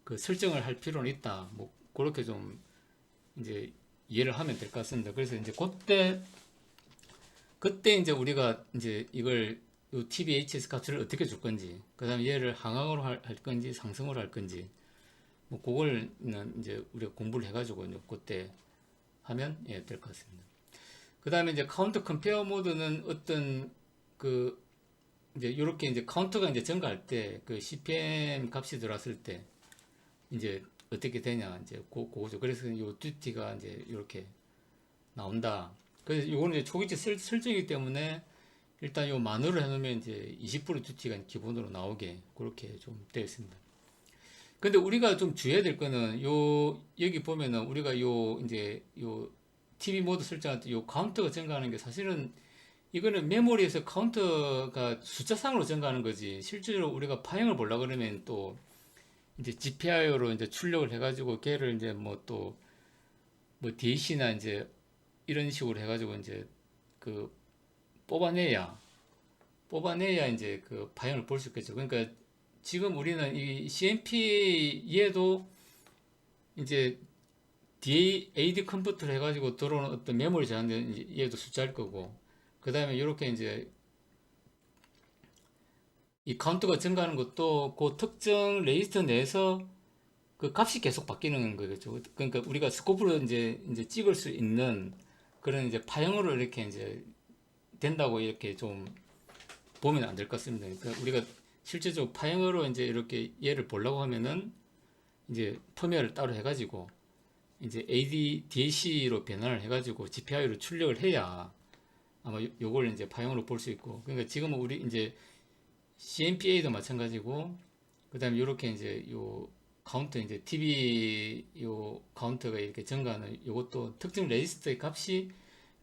Speaker 1: 그 설정을 할 필요는 있다. 뭐 그렇게 좀 이제 이해를 하면 될 것 같습니다. 그래서 이제 그때 이제 우리가 이제 이걸 요 TBHS 값을 어떻게 줄 건지, 그다음에 얘를 하강으로 할 건지 상승으로 할 건지, 뭐 그걸는 이제 우리가 공부를 해가지고 이제 그때 하면 예, 될 것 같습니다. 그다음에 이제 카운터 컴페어 모드는 어떤 그 이제 이렇게 이제 카운터가 이제 증가할 때 그 CPM 값이 들어왔을 때 이제 어떻게 되냐 이제 그거죠. 그래서 요 듀티가 이제 이렇게 나온다. 그래서 요거는 이제 초기치 설정이기 때문에 일단 요 만으로 해놓으면 이제 20% 듀티가 기본으로 나오게 그렇게 좀 되어 있습니다. 근데 우리가 좀 주의해야 될 거는 요 여기 보면은 우리가 요 이제 요 TV 모드 설정할 때 요 카운터가 증가하는 게 사실은 이거는 메모리에서 카운터가 숫자상으로 증가하는 거지 실제로 우리가 파형을 보려고 그러면 또 이제 GPIO로 이제 출력을 해가지고 걔를 이제 뭐 또 뭐 DAC나 이제 이런 식으로 해가지고 이제 그 뽑아내야 이제 그 파형을 볼 수 있겠죠. 그러니까 지금 우리는 이 CMP 얘도 이제 AD 컴퓨터를 해가지고 들어오는 어떤 메모리 제한된 얘도 숫자일 거고 그 다음에 이렇게 이제 이 카운트가 증가하는 것도 그 특정 레지스터 내에서 그 값이 계속 바뀌는 거겠죠. 그러니까 우리가 스코프로 이제 찍을 수 있는 그런 이제 파형으로 이렇게 이제 된다고 이렇게 좀 보면 안 될 것 같습니다. 그러니까 우리가 실제적으로 파형으로 이제 이렇게 얘를 보려고 하면은 이제 펌웨어를 따로 해가지고 이제 DAC로 변환을 해가지고 GPI로 출력을 해야 아마 요걸 이제 파형으로 볼 수 있고 그러니까 지금은 우리 이제 CMPA도 마찬가지고 그다음에 이렇게 이제 요 카운터 이제 TV 요 카운터가 이렇게 증가하는 요것도 특정 레지스터의 값이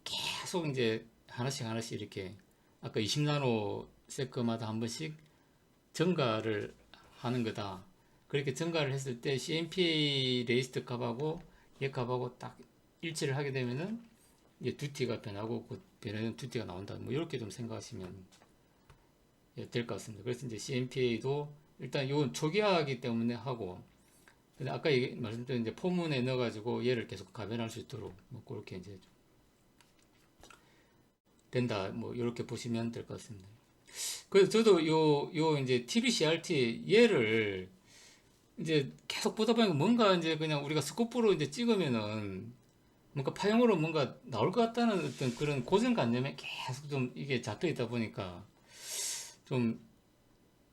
Speaker 1: 계속 이제 하나씩 이렇게 아까 20나노 세크마다 한 번씩 증가를 하는 거다. 그렇게 증가를 했을 때 CMPA 레지스터 값하고 얘 값하고 딱 일치를 하게 되면은 이제 듀티가 변하고 그 변하는 듀티가 나온다. 뭐 이렇게 좀 생각하시면 될 것 같습니다. 그래서 이제 CMPA도 일단 이건 초기화하기 때문에 하고 근데 아까 말씀드린 이제 포문에 넣어가지고 얘를 계속 가변할 수 있도록 뭐 그렇게 이제 된다. 뭐 이렇게 보시면 될 것 같습니다. 그래서 저도 요 이제 TBCRT 얘를 이제 계속 보다 보니까 뭔가 이제 그냥 우리가 스코프로 이제 찍으면은 뭔가 파형으로 뭔가 나올 것 같다는 어떤 그런 고정관념에 계속 좀 이게 잡혀 있다 보니까 좀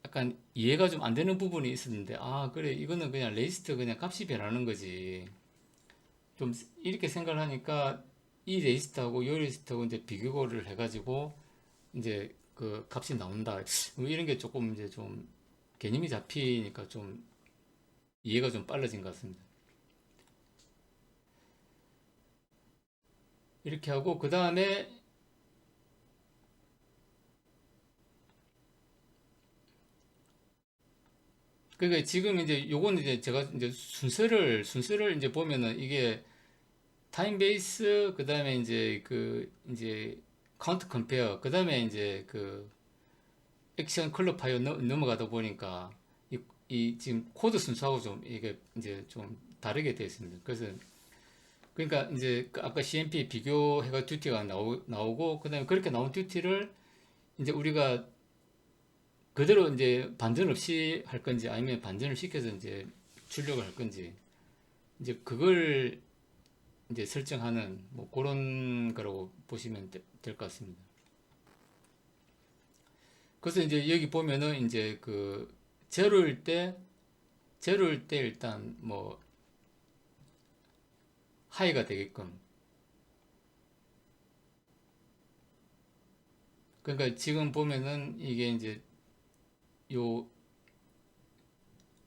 Speaker 1: 약간 이해가 좀 안 되는 부분이 있었는데 아 그래 이거는 그냥 레지스터 그냥 값이 변하는 거지 좀 이렇게 생각을 하니까 이 레지스터하고 이 레지스터하고 이제 비교를 해가지고 이제 그 값이 나온다 뭐 이런 게 조금 이제 좀 개념이 잡히니까 좀 이해가 좀 빨라진 것 같습니다. 이렇게 하고 그 다음에 그러니까 지금 이제 요거는 이제 제가 이제 순서를 이제 보면은 이게 타임 베이스 그 다음에 이제 그 이제 카운트 컴페어 그 다음에 이제 그 액션 클럽 파이어 넘어가다 보니까 이 지금 코드 순서하고 좀 이게 이제 좀 다르게 되어 있습니다. 그래서 그러니까 이제 그 아까 CMP 비교해가 듀티가 나오고 그다음에 그렇게 나온 듀티를 이제 우리가 그대로 이제 반전 없이 할 건지 아니면 반전을 시켜서 이제 출력을 할 건지 이제 그걸 이제 설정하는 뭐 그런 거라고 보시면 될 것 같습니다. 그래서 이제 여기 보면은 이제 그 제로일 때 일단 뭐 하이가 되게끔 그러니까 지금 보면은 이게 이제 요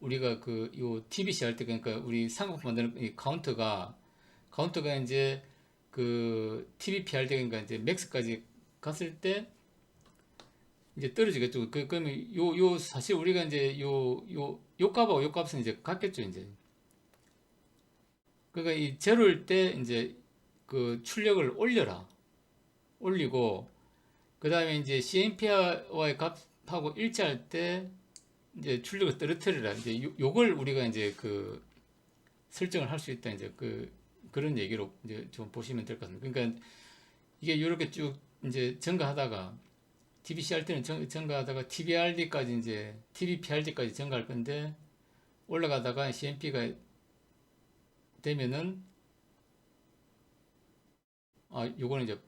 Speaker 1: 우리가 그 요 TBC 할 때 그러니까 우리 상품 만드는 이 카운터가 이제 그 TBP 할 때 그러니까 이제 맥스까지 갔을 때 이제 떨어지겠죠. 그러면 요 사실 우리가 이제 요 값하고 요 값은 이제 같겠죠, 이제. 그러니까 이 제로일 때 이제 그 출력을 올리고 그 다음에 이제 CMP와의 값하고 일치할 때 이제 출력을 떨어뜨리라. 이제 요걸 우리가 이제 그 설정을 할 수 있다. 이제 그런 얘기로 이제 좀 보시면 될 것 같습니다. 그러니까 이게 이렇게 쭉 이제 증가하다가 TBC 할 때는 증가하다가 TBRD까지 이제 TBPRD까지 증가할 건데 올라가다가 CMP가 되면은 요거는 이제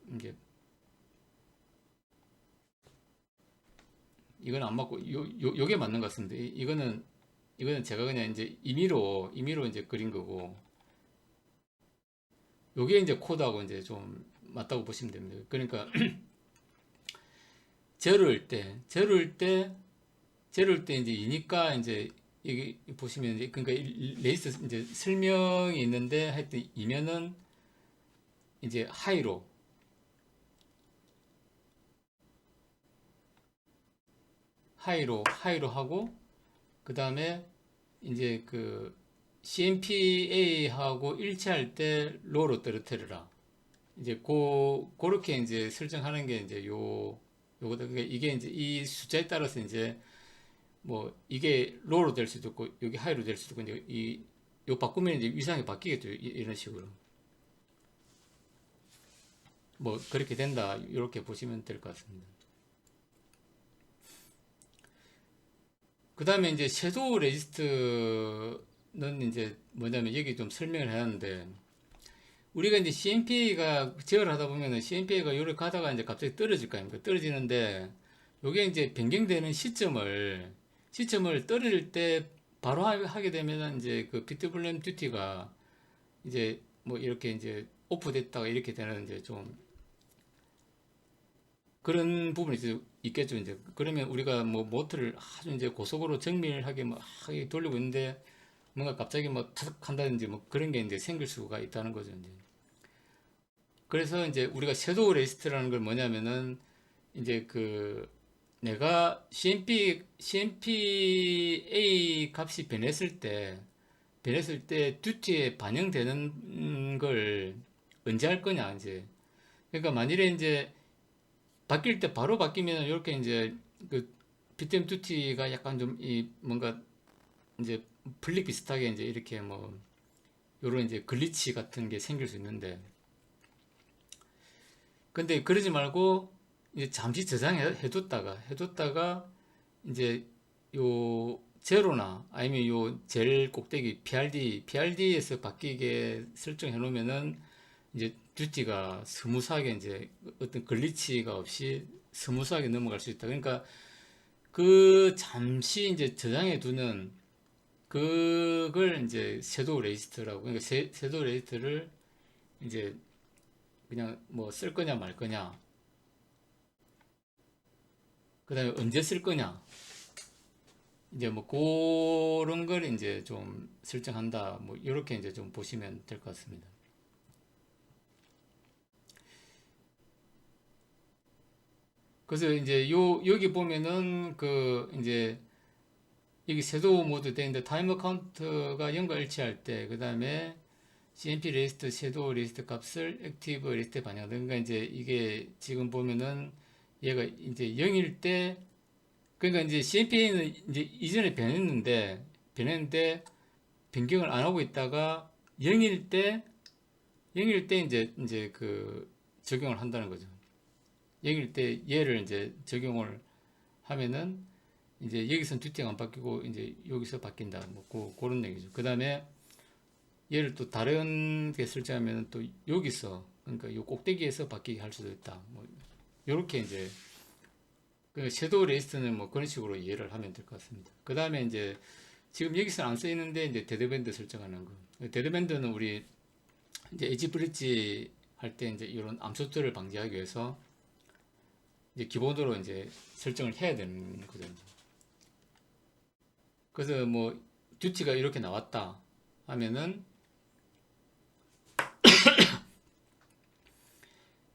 Speaker 1: 이건 안 맞고 요게 맞는 것 같습니다. 이거는 제가 그냥 이제 임의로 이제 그린 거고 요게 이제 코드하고 이제 좀 맞다고 보시면 됩니다. 그러니까 제로일 때 이제 이니까 이제 여기 보시면 이제 그러니까 레이스 이제 설명이 있는데 하여튼 이면은 이제 하이로 하고 그 다음에 이제 그 CMPA하고 일치할 때 로로 떨어뜨려라. 이제 그렇게 이제 설정하는 게 이제 요거다. 그러니까 이게 이제 이 숫자에 따라서 이제 뭐 이게 로로 될 수도 있고 여기 하이로 될 수도 있고 이제 요 바꾸면 이제 위상이 바뀌겠죠. 이런 식으로. 뭐 그렇게 된다. 이렇게 보시면 될 것 같습니다. 그 다음에 이제 섀도우 레지스트는 이제 뭐냐면 여기 좀 설명을 해놨는데 우리가 이제 CMPA가 제어를 하다 보면은 CMPA가 요를 가다가 이제 갑자기 떨어질 거 아닙니까? 떨어지는데 요게 이제 변경되는 시점을 떨어질 때 바로 하게 되면은 이제 그 비트블렘 듀티가 이제 뭐 이렇게 이제 오프됐다가 이렇게 되는 이제 좀 그런 부분이 이제 있겠죠. 이제 그러면 우리가 뭐 모터를 아주 이제 고속으로 정밀하게 뭐 하게 돌리고 있는데 뭔가 갑자기 뭐 타삭 한다든지 뭐 그런 게 이제 생길 수가 있다는 거죠. 이제. 그래서 이제 우리가 섀도우 레지스트라는 걸 뭐냐면은 이제 그 내가 CMPA 값이 변했을 때 듀티에 반영되는 걸 언제 할 거냐 이제. 그러니까 만일에 이제 바뀔 때 바로 바뀌면 이렇게 이제 그 BTM 듀티가 약간 좀 이 뭔가 이제 플립 비슷하게 이제 이렇게 뭐 요런 이제 글리치 같은 게 생길 수 있는데 근데 그러지 말고 이제 잠시 저장해 뒀다가 이제 요 제로나 아니면 요 제일 꼭대기 PRD에서 바뀌게 설정해 놓으면은 이제 듀티가 스무스하게 이제 어떤 글리치가 없이 스무스하게 넘어갈 수 있다. 그러니까 그 잠시 이제 저장해 두는 그걸 이제 섀도우 레지스트라고. 그러니까 섀도우 레지스트를 이제 그냥 뭐 쓸 거냐 말 거냐, 그 다음에 언제 쓸 거냐, 이제 뭐 그런 걸 이제 좀 설정한다. 뭐 이렇게 이제 좀 보시면 될 것 같습니다. 그래서 이제 여기 보면은 그 이제 여기 섀도우 모드 돼 있는데 타이머 카운트가 0과 일치할 때, 그 다음에 CMP 리스트 섀도우 리스트 값을 액티브 리스트에 반영한다. 그러니까 이제 이게 지금 보면은 얘가 이제 0일 때, 그러니까 이제 CMP는 이제 이전에 변했는데 변경을 안 하고 있다가 0일 때 0일 때 이제 그 적용을 한다는 거죠. 0일 때 얘를 이제 적용을 하면은 이제 여기선 듀티가 안 바뀌고 이제 여기서 바뀐다. 뭐 그런 얘기죠. 그 다음에 얘를 또 다른 게 설정하면 또 여기서 그러니까 요 꼭대기에서 바뀌게 할 수도 있다. 뭐 요렇게 이제 그 섀도우 레이스트는 뭐 그런 식으로 이해를 하면 될 것 같습니다. 그 다음에 이제 지금 여기서 안 쓰이는데 이제 데드밴드 설정하는 거. 데드밴드는 우리 이제 에지 브릿지 할 때 이제 이런 암소트를 방지하기 위해서 이제 기본으로 이제 설정을 해야 되는 거죠. 그래서 뭐 듀티가 이렇게 나왔다 하면은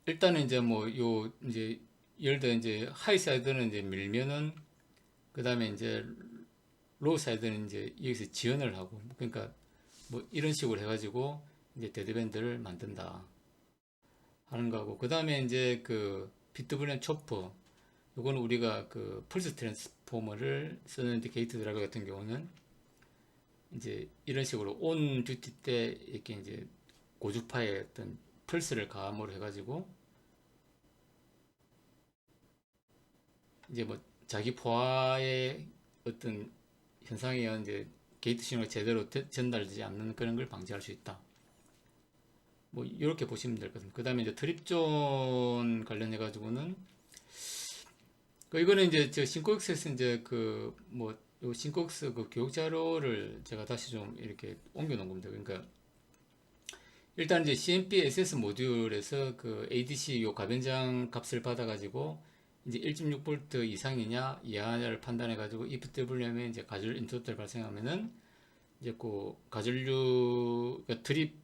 Speaker 1: 일단은 이제 뭐 요 이제 예를 들어 이제 하이 사이드는 이제 밀면은 그 다음에 이제 로우 사이드는 이제 여기서 지연을 하고 그러니까 뭐 이런 식으로 해가지고 이제 데드밴드를 만든다 하는 거고 그 다음에 이제 그 비트블렌 초프 요거는 우리가 그 펄스 트랜스포머를 쓰는 게이트 드라이버 같은 경우는 이제 이런 식으로 온 듀티 때 이렇게 이제 고주파의 어떤 펄스를 감으로 해가지고 이제 뭐 자기 포화의 어떤 현상에 의한 이제 게이트 신호가 제대로 전달되지 않는 그런 걸 방지할 수 있다. 뭐 이렇게 보시면 될 것 같습니다. 그 다음에 이제 드립존 관련해 가지고는 그 이거는 이제 저 싱코엑스에서 이제 그 뭐 요 싱코엑스 그 교육 자료를 제가 다시 좀 이렇게 옮겨 놓은 겁니다. 그러니까 일단 이제 CMP SS 모듈에서 그 ADC 요 가변장 값을 받아가지고 이제 1.6V 이상이냐 이하냐를 판단해가지고 if WM에 이제 가전류 인터럽트를 발생하면은 이제 그 가전류 그러니까 드립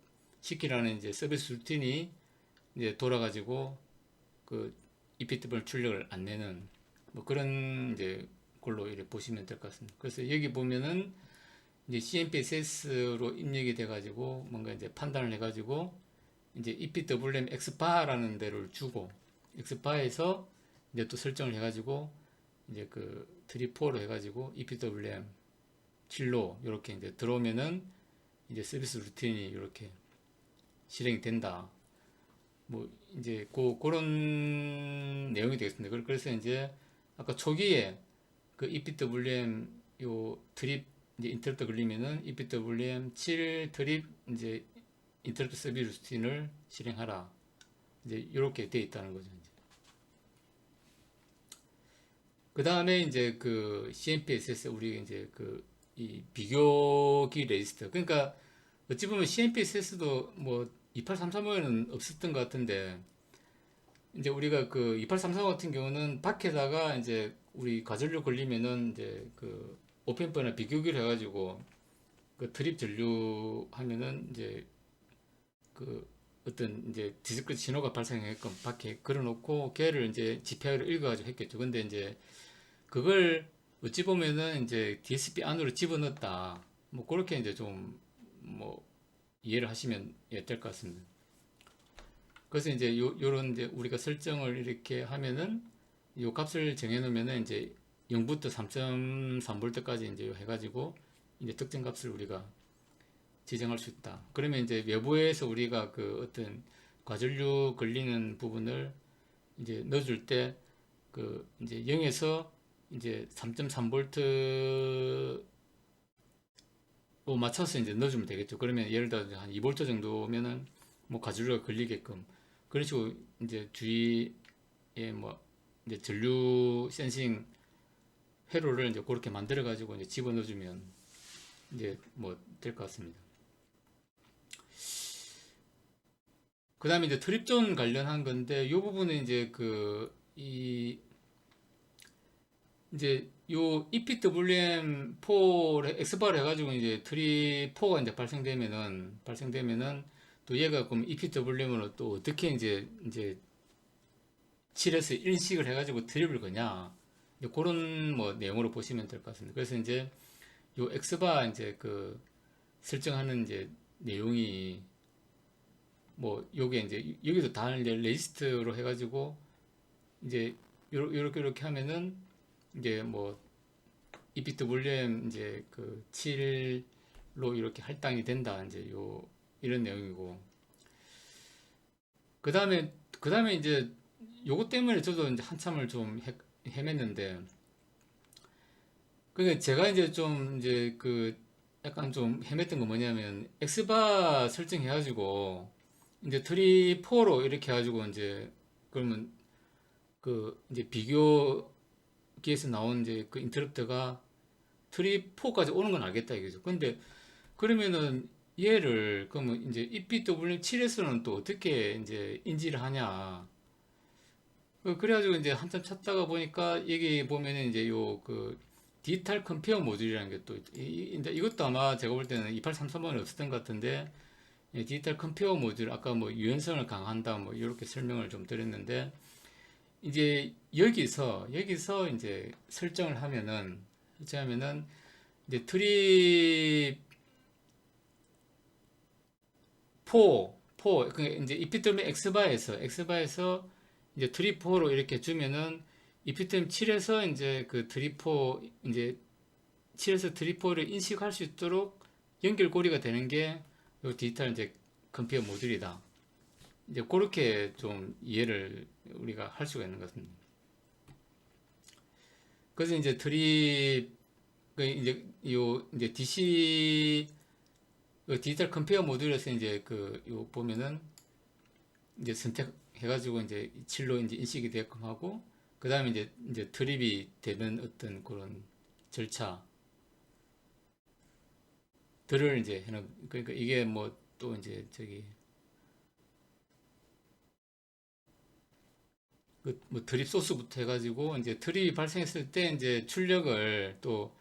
Speaker 1: 시키라는 이제 서비스 루틴이 이제 돌아가지고 그 EPW 출력을 안 내는 뭐 그런 이제 걸로 이렇게 보시면 될 것 같습니다. 그래서 여기 보면은 이제 CMPSS로 입력이 돼가지고 뭔가 이제 판단을 해가지고 이제 EPWM X바라는 데를 주고 X바에서 이제 또 설정을 해가지고 이제 그 드립4로 해가지고 EPWM 7로 이렇게 이제 들어오면은 이제 서비스 루틴이 이렇게 실행이 된다. 뭐 이제 그런 내용이 되겠습니다. 그래서 이제 아까 초기에 그 EPWM 요 드립 이제 인터럽트 걸리면은 EPWM 7 드립 이제 인터럽트 서비스 루틴을 실행하라. 이제 이렇게 돼 있다는 거죠. 그 다음에 이제 그 CMPSS 우리 이제 그 이 비교기 레지스터 그러니까 어찌 보면 CMPSS도 뭐 28335에는 없었던 것 같은데 이제 우리가 그 2833 같은 경우는 밖에다가 이제 우리 가전류 걸리면은 이제 그 오펜퍼나 비교기를 해가지고 그 드립 전류 하면은 이제 그 어떤 이제 디스크릿 신호가 발생했건 밖에 걸어놓고 걔를 이제 GPI로 읽어가지고 했겠죠. 근데 이제 그걸 어찌 보면은 이제 DSP 안으로 집어넣었다. 뭐 그렇게 이제 좀 뭐 이해를 하시면 될 것 같습니다. 그래서 이제 요런 이제 우리가 설정을 이렇게 하면은 요 값을 정해 놓으면은 이제 0부터 3.3V까지 이제 해가지고 이제 특정 값을 우리가 지정할 수 있다. 그러면 이제 외부에서 우리가 그 어떤 과전류 걸리는 부분을 이제 넣어줄 때 그 이제 0에서 이제 3.3V로 맞춰서 이제 넣어주면 되겠죠. 그러면 예를 들어 한 2V 정도면은 뭐 과전류가 걸리게끔 그런 식으로 이제 주위에 뭐 이제 전류 센싱 회로를 이제 그렇게 만들어 가지고 이제 집어 넣어주면 이제 뭐 될 것 같습니다. 그 다음에 이제 트립존 관련한 건데 이 부분은 이제 이제 요 EPWM4 엑스바를 해가지고 이제 트립4가 이제 발생되면은 또 얘가 그럼 EPWM으로 또 어떻게 이제 7에서 인식을 해가지고 드립을 거냐 이제 그런 뭐 내용으로 보시면 될 것 같습니다. 그래서 이제 요 엑스바 이제 그 설정하는 이제 내용이 뭐 요게 이제 여기도 다 이제 레지스트로 해가지고 이제 요렇게 하면은 이제 뭐 이피트 볼륨 이제 그 7로 이렇게 할당이 된다 이제 요 이런 내용이고 그 다음에 이제 요것 때문에 저도 이제 한참을 좀 헤맸는데 그게 제가 이제 좀 이제 그 약간 좀 헤맸던 거 뭐냐면 엑스바 설정해가지고 이제 트리 4로 이렇게 해가지고 이제 그러면 그 이제 비교기에서 나온 이제 그 인터럽트가 트리 4까지 오는 건 알겠다 이거죠. 근데 그러면은 얘를 그러면 이제 EPW7에서는 또 어떻게 이제 인지를 하냐? 그래가지고 이제 한참 찾다가 보니까 여기 보면은 이제 요 그 디지털 컴페어 모듈이라는 게 또 근데 이것도 아마 제가 볼 때는 2833번에 없었던 것 같은데, 디지털 컴페어 모듈 아까 뭐 유연성을 강화한다 뭐 이렇게 설명을 좀 드렸는데, 이제 여기서 이제 설정하면은 이제 트립 4 이제 이피트럼 엑스바에서 이제 트립 4로 이렇게 주면은 이피트럼 7에서 이제 그 트립 4 이제 7에서 트립 4를 인식할 수 있도록 연결고리가 되는 게 요 디지털 이제 컴퓨터 모듈이다. 이제 그렇게 좀 이해를 우리가 할 수가 있는 것 같습니다. 그래서 이제 트립 이제 DC 디지털 컴페어 모듈에서 이제 요 보면은 이제 선택해가지고 이제 7로 이제 인식이 되게끔 하고, 그 다음에 이제 트립이 되는 어떤 그런 절차들을 이제 해놓은, 그러니까 이게 뭐 또 이제 뭐 트립 소스부터 해가지고 이제 트립이 발생했을 때 이제 출력을 또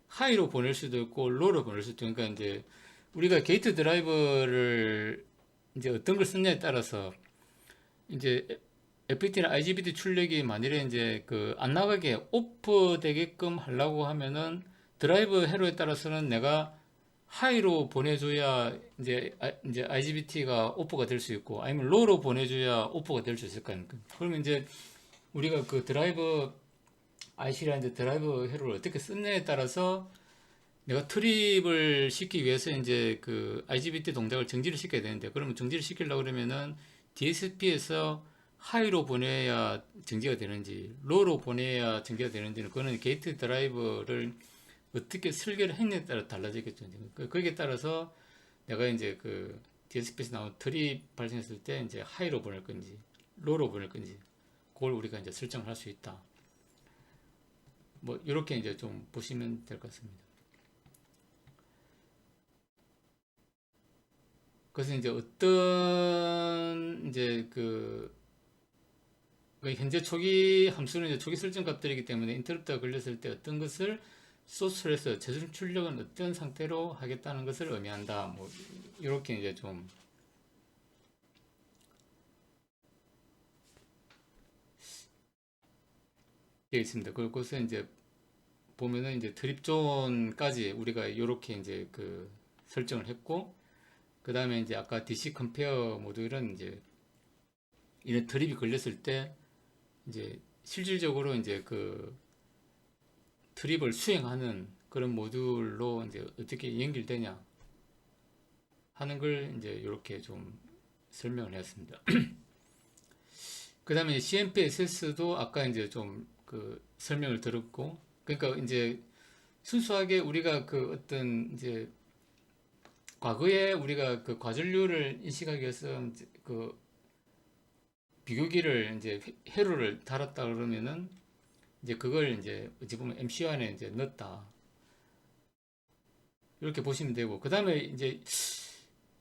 Speaker 1: 하이로 보낼 수도 있고 로로 보낼 수도 있고, 그러니까 이제 우리가 게이트 드라이버를 이제 어떤 걸 쓰냐에 따라서 이제 FPT나 IGBT 출력이 만일에 이제 그 안 나가게 오프 되게끔 하려고 하면은 드라이브 회로에 따라서는 내가 하이로 보내줘야 이제 IGBT가 오프가 될 수 있고, 아니면 로로 보내줘야 오프가 될 수 있을 거 아닙니까? 그러면 이제 우리가 그 드라이브 IC랑 이제 드라이브 회로를 어떻게 쓰느냐에 따라서 내가 트립을 시키기 위해서 이제 그 IGBT 동작을 정지를 시켜야 되는데, 그러면 정지를 시키려고 그러면은 DSP에서 하이로 보내야 정지가 되는지 로로 보내야 정지가 되는지는, 그거는 게이트 드라이버를 어떻게 설계를 했냐에 따라 달라지겠죠. 거기에 따라서 내가 이제 그 DSP에서 나온 트립 발생했을 때 이제 하이로 보낼 건지 로로 보낼 건지, 그걸 우리가 이제 설정을 할 수 있다. 뭐 이렇게 이제 좀 보시면 될 것 같습니다. 그래서 이제 어떤 이제 그 현재 초기 함수는 이제 초기 설정 값들이기 때문에 인터럽트가 걸렸을 때 어떤 것을 소스로 해서 최종 출력은 어떤 상태로 하겠다는 것을 의미한다. 뭐 이렇게 이제 좀 되어 있습니다. 그것을 이제 보면은 이제 드립존까지 우리가 이렇게 이제 그 설정을 했고, 그 다음에 이제 아까 DC 컴페어 모듈은 이제 이런 드립이 걸렸을 때 이제 실질적으로 이제 그 트립을 수행하는 그런 모듈로 이제 어떻게 연결되냐 하는 걸 이제 이렇게 좀 설명을 했습니다. 그 다음에 CMP-SS도 아까 이제 좀 그 설명을 들었고, 그러니까 이제 순수하게 우리가 그 어떤 이제 과거에 우리가 그 과전류를 인식하기 위해서 이제 그 비교기를 이제 회로를 달았다 그러면은 이제 그걸 이제 어찌 보면 MCU 안에 이제 넣었다, 이렇게 보시면 되고, 그 다음에 이제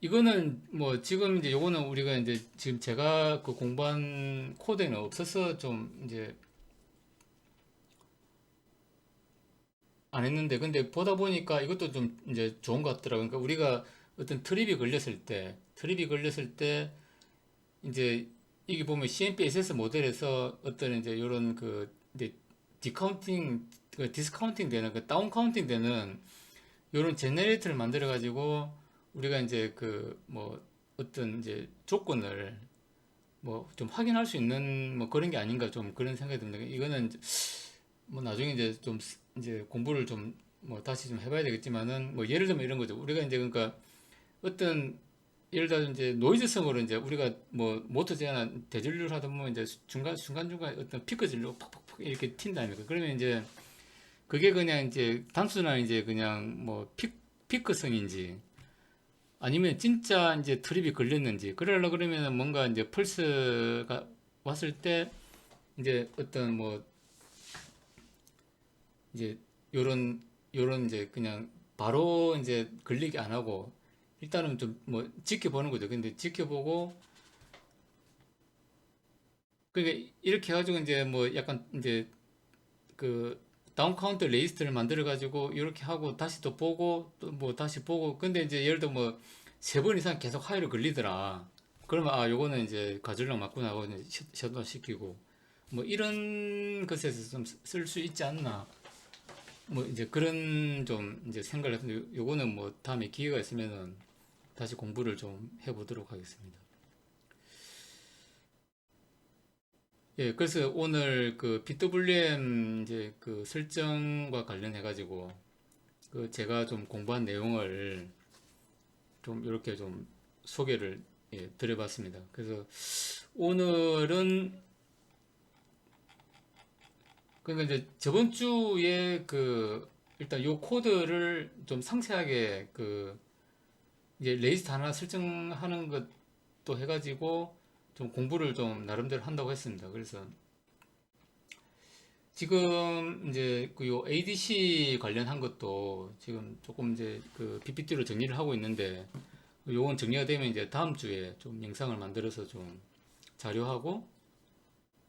Speaker 1: 이거는 뭐 지금 이제 요거는 우리가 이제 지금 제가 그 공부한 코드에는 없어서 좀 이제 안 했는데, 근데 보다 보니까 이것도 좀 이제 좋은 것 같더라고요. 그러니까 우리가 어떤 트립이 걸렸을 때 이제 이게 보면 CMP-SS 모델에서 어떤 이제 이런 그 이제 디카운팅, 디스카운팅 되는 그 다운 카운팅 되는 이런 제너레이터를 만들어 가지고 우리가 이제 그 뭐 어떤 이제 조건을 뭐 좀 확인할 수 있는 뭐 그런 게 아닌가, 좀 그런 생각이 듭니다. 이거는 뭐 나중에 이제 좀 이제 공부를 좀 뭐 다시 좀 해봐야 되겠지만은, 뭐 예를 들면 이런 거죠. 우리가 이제 그러니까 어떤 예를 들어 이제 노이즈성으로 이제 우리가 뭐 모터 제한 대전류를 하다 보면 이제 중간중간 어떤 피크 진로 팍팍팍 이렇게 튄다 아닙니까? 그러면 이제 그게 그냥 이제 단순한 이제 그냥 뭐 피크성인지 아니면 진짜 이제 트립이 걸렸는지, 그러려고 그러면 뭔가 이제 펄스가 왔을 때 이제 어떤 뭐 이제 요런 이제 그냥 바로 이제 걸리게 안 하고 일단은 좀 뭐 지켜보는 거죠. 근데 지켜보고, 그러니까 이렇게 해가지고 이제 뭐 약간 이제 그 다운 카운트 레이스트를 만들어 가지고 이렇게 하고 다시 또 보고 또 뭐 다시 보고 근데 이제 예를 들어 뭐 세 번 이상 계속 화요일 걸리더라. 그러면 아 요거는 이제 과전력 맞구나 하고 이제 셧다운 시키고 뭐 이런 것에서 좀 쓸 수 있지 않나. 뭐 이제 그런 좀 이제 생각을 했는데 요거는 뭐 다음에 기회가 있으면은 다시 공부를 좀 해보도록 하겠습니다. 예, 그래서 오늘 그 PWM 이제 그 설정과 관련해 가지고 그 제가 좀 공부한 내용을 좀 이렇게 좀 소개를 드려봤습니다. 그래서 오늘은 그러니까 이제 저번 주에 그 일단 요 코드를 좀 상세하게 그 이제 레이스트 하나 설정하는 것도 해가지고 좀 공부를 좀 나름대로 한다고 했습니다. 그래서 지금 이제 그 요 ADC 관련한 것도 지금 조금 이제 그 PPT로 정리를 하고 있는데 요건 정리가 되면 이제 다음 주에 좀 영상을 만들어서 좀 자료하고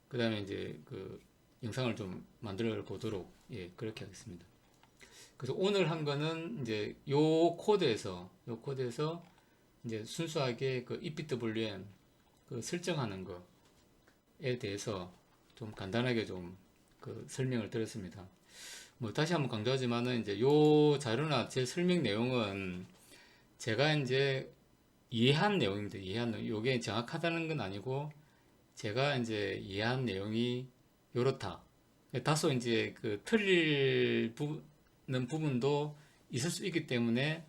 Speaker 1: 그 다음에 이제 그 영상을 좀 만들어 보도록 그렇게 하겠습니다. 그래서 오늘 한 거는 이제 요 코드에서 이제 순수하게 그 EPWM 그 설정하는 거에 대해서 좀 간단하게 좀 그 설명을 드렸습니다. 뭐 다시 한번 강조하지만은 이제 요 자료나 제 설명 내용은 제가 이제 이해한 내용입니다. 이해한 내용. 요게 정확하다는 건 아니고 제가 이제 이해한 내용이 요렇다. 다소 이제 그 틀리는 부분도 있을 수 있기 때문에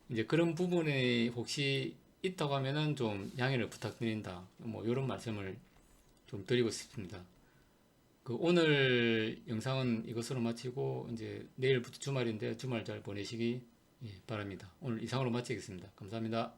Speaker 1: 이제 그런 부분이 혹시 있다고 하면은 좀 양해를 부탁드린다. 뭐 이런 말씀을 좀 드리고 싶습니다. 그 오늘 영상은 이것으로 마치고 이제 내일부터 주말인데 주말 잘 보내시기 바랍니다. 오늘 이상으로 마치겠습니다. 감사합니다.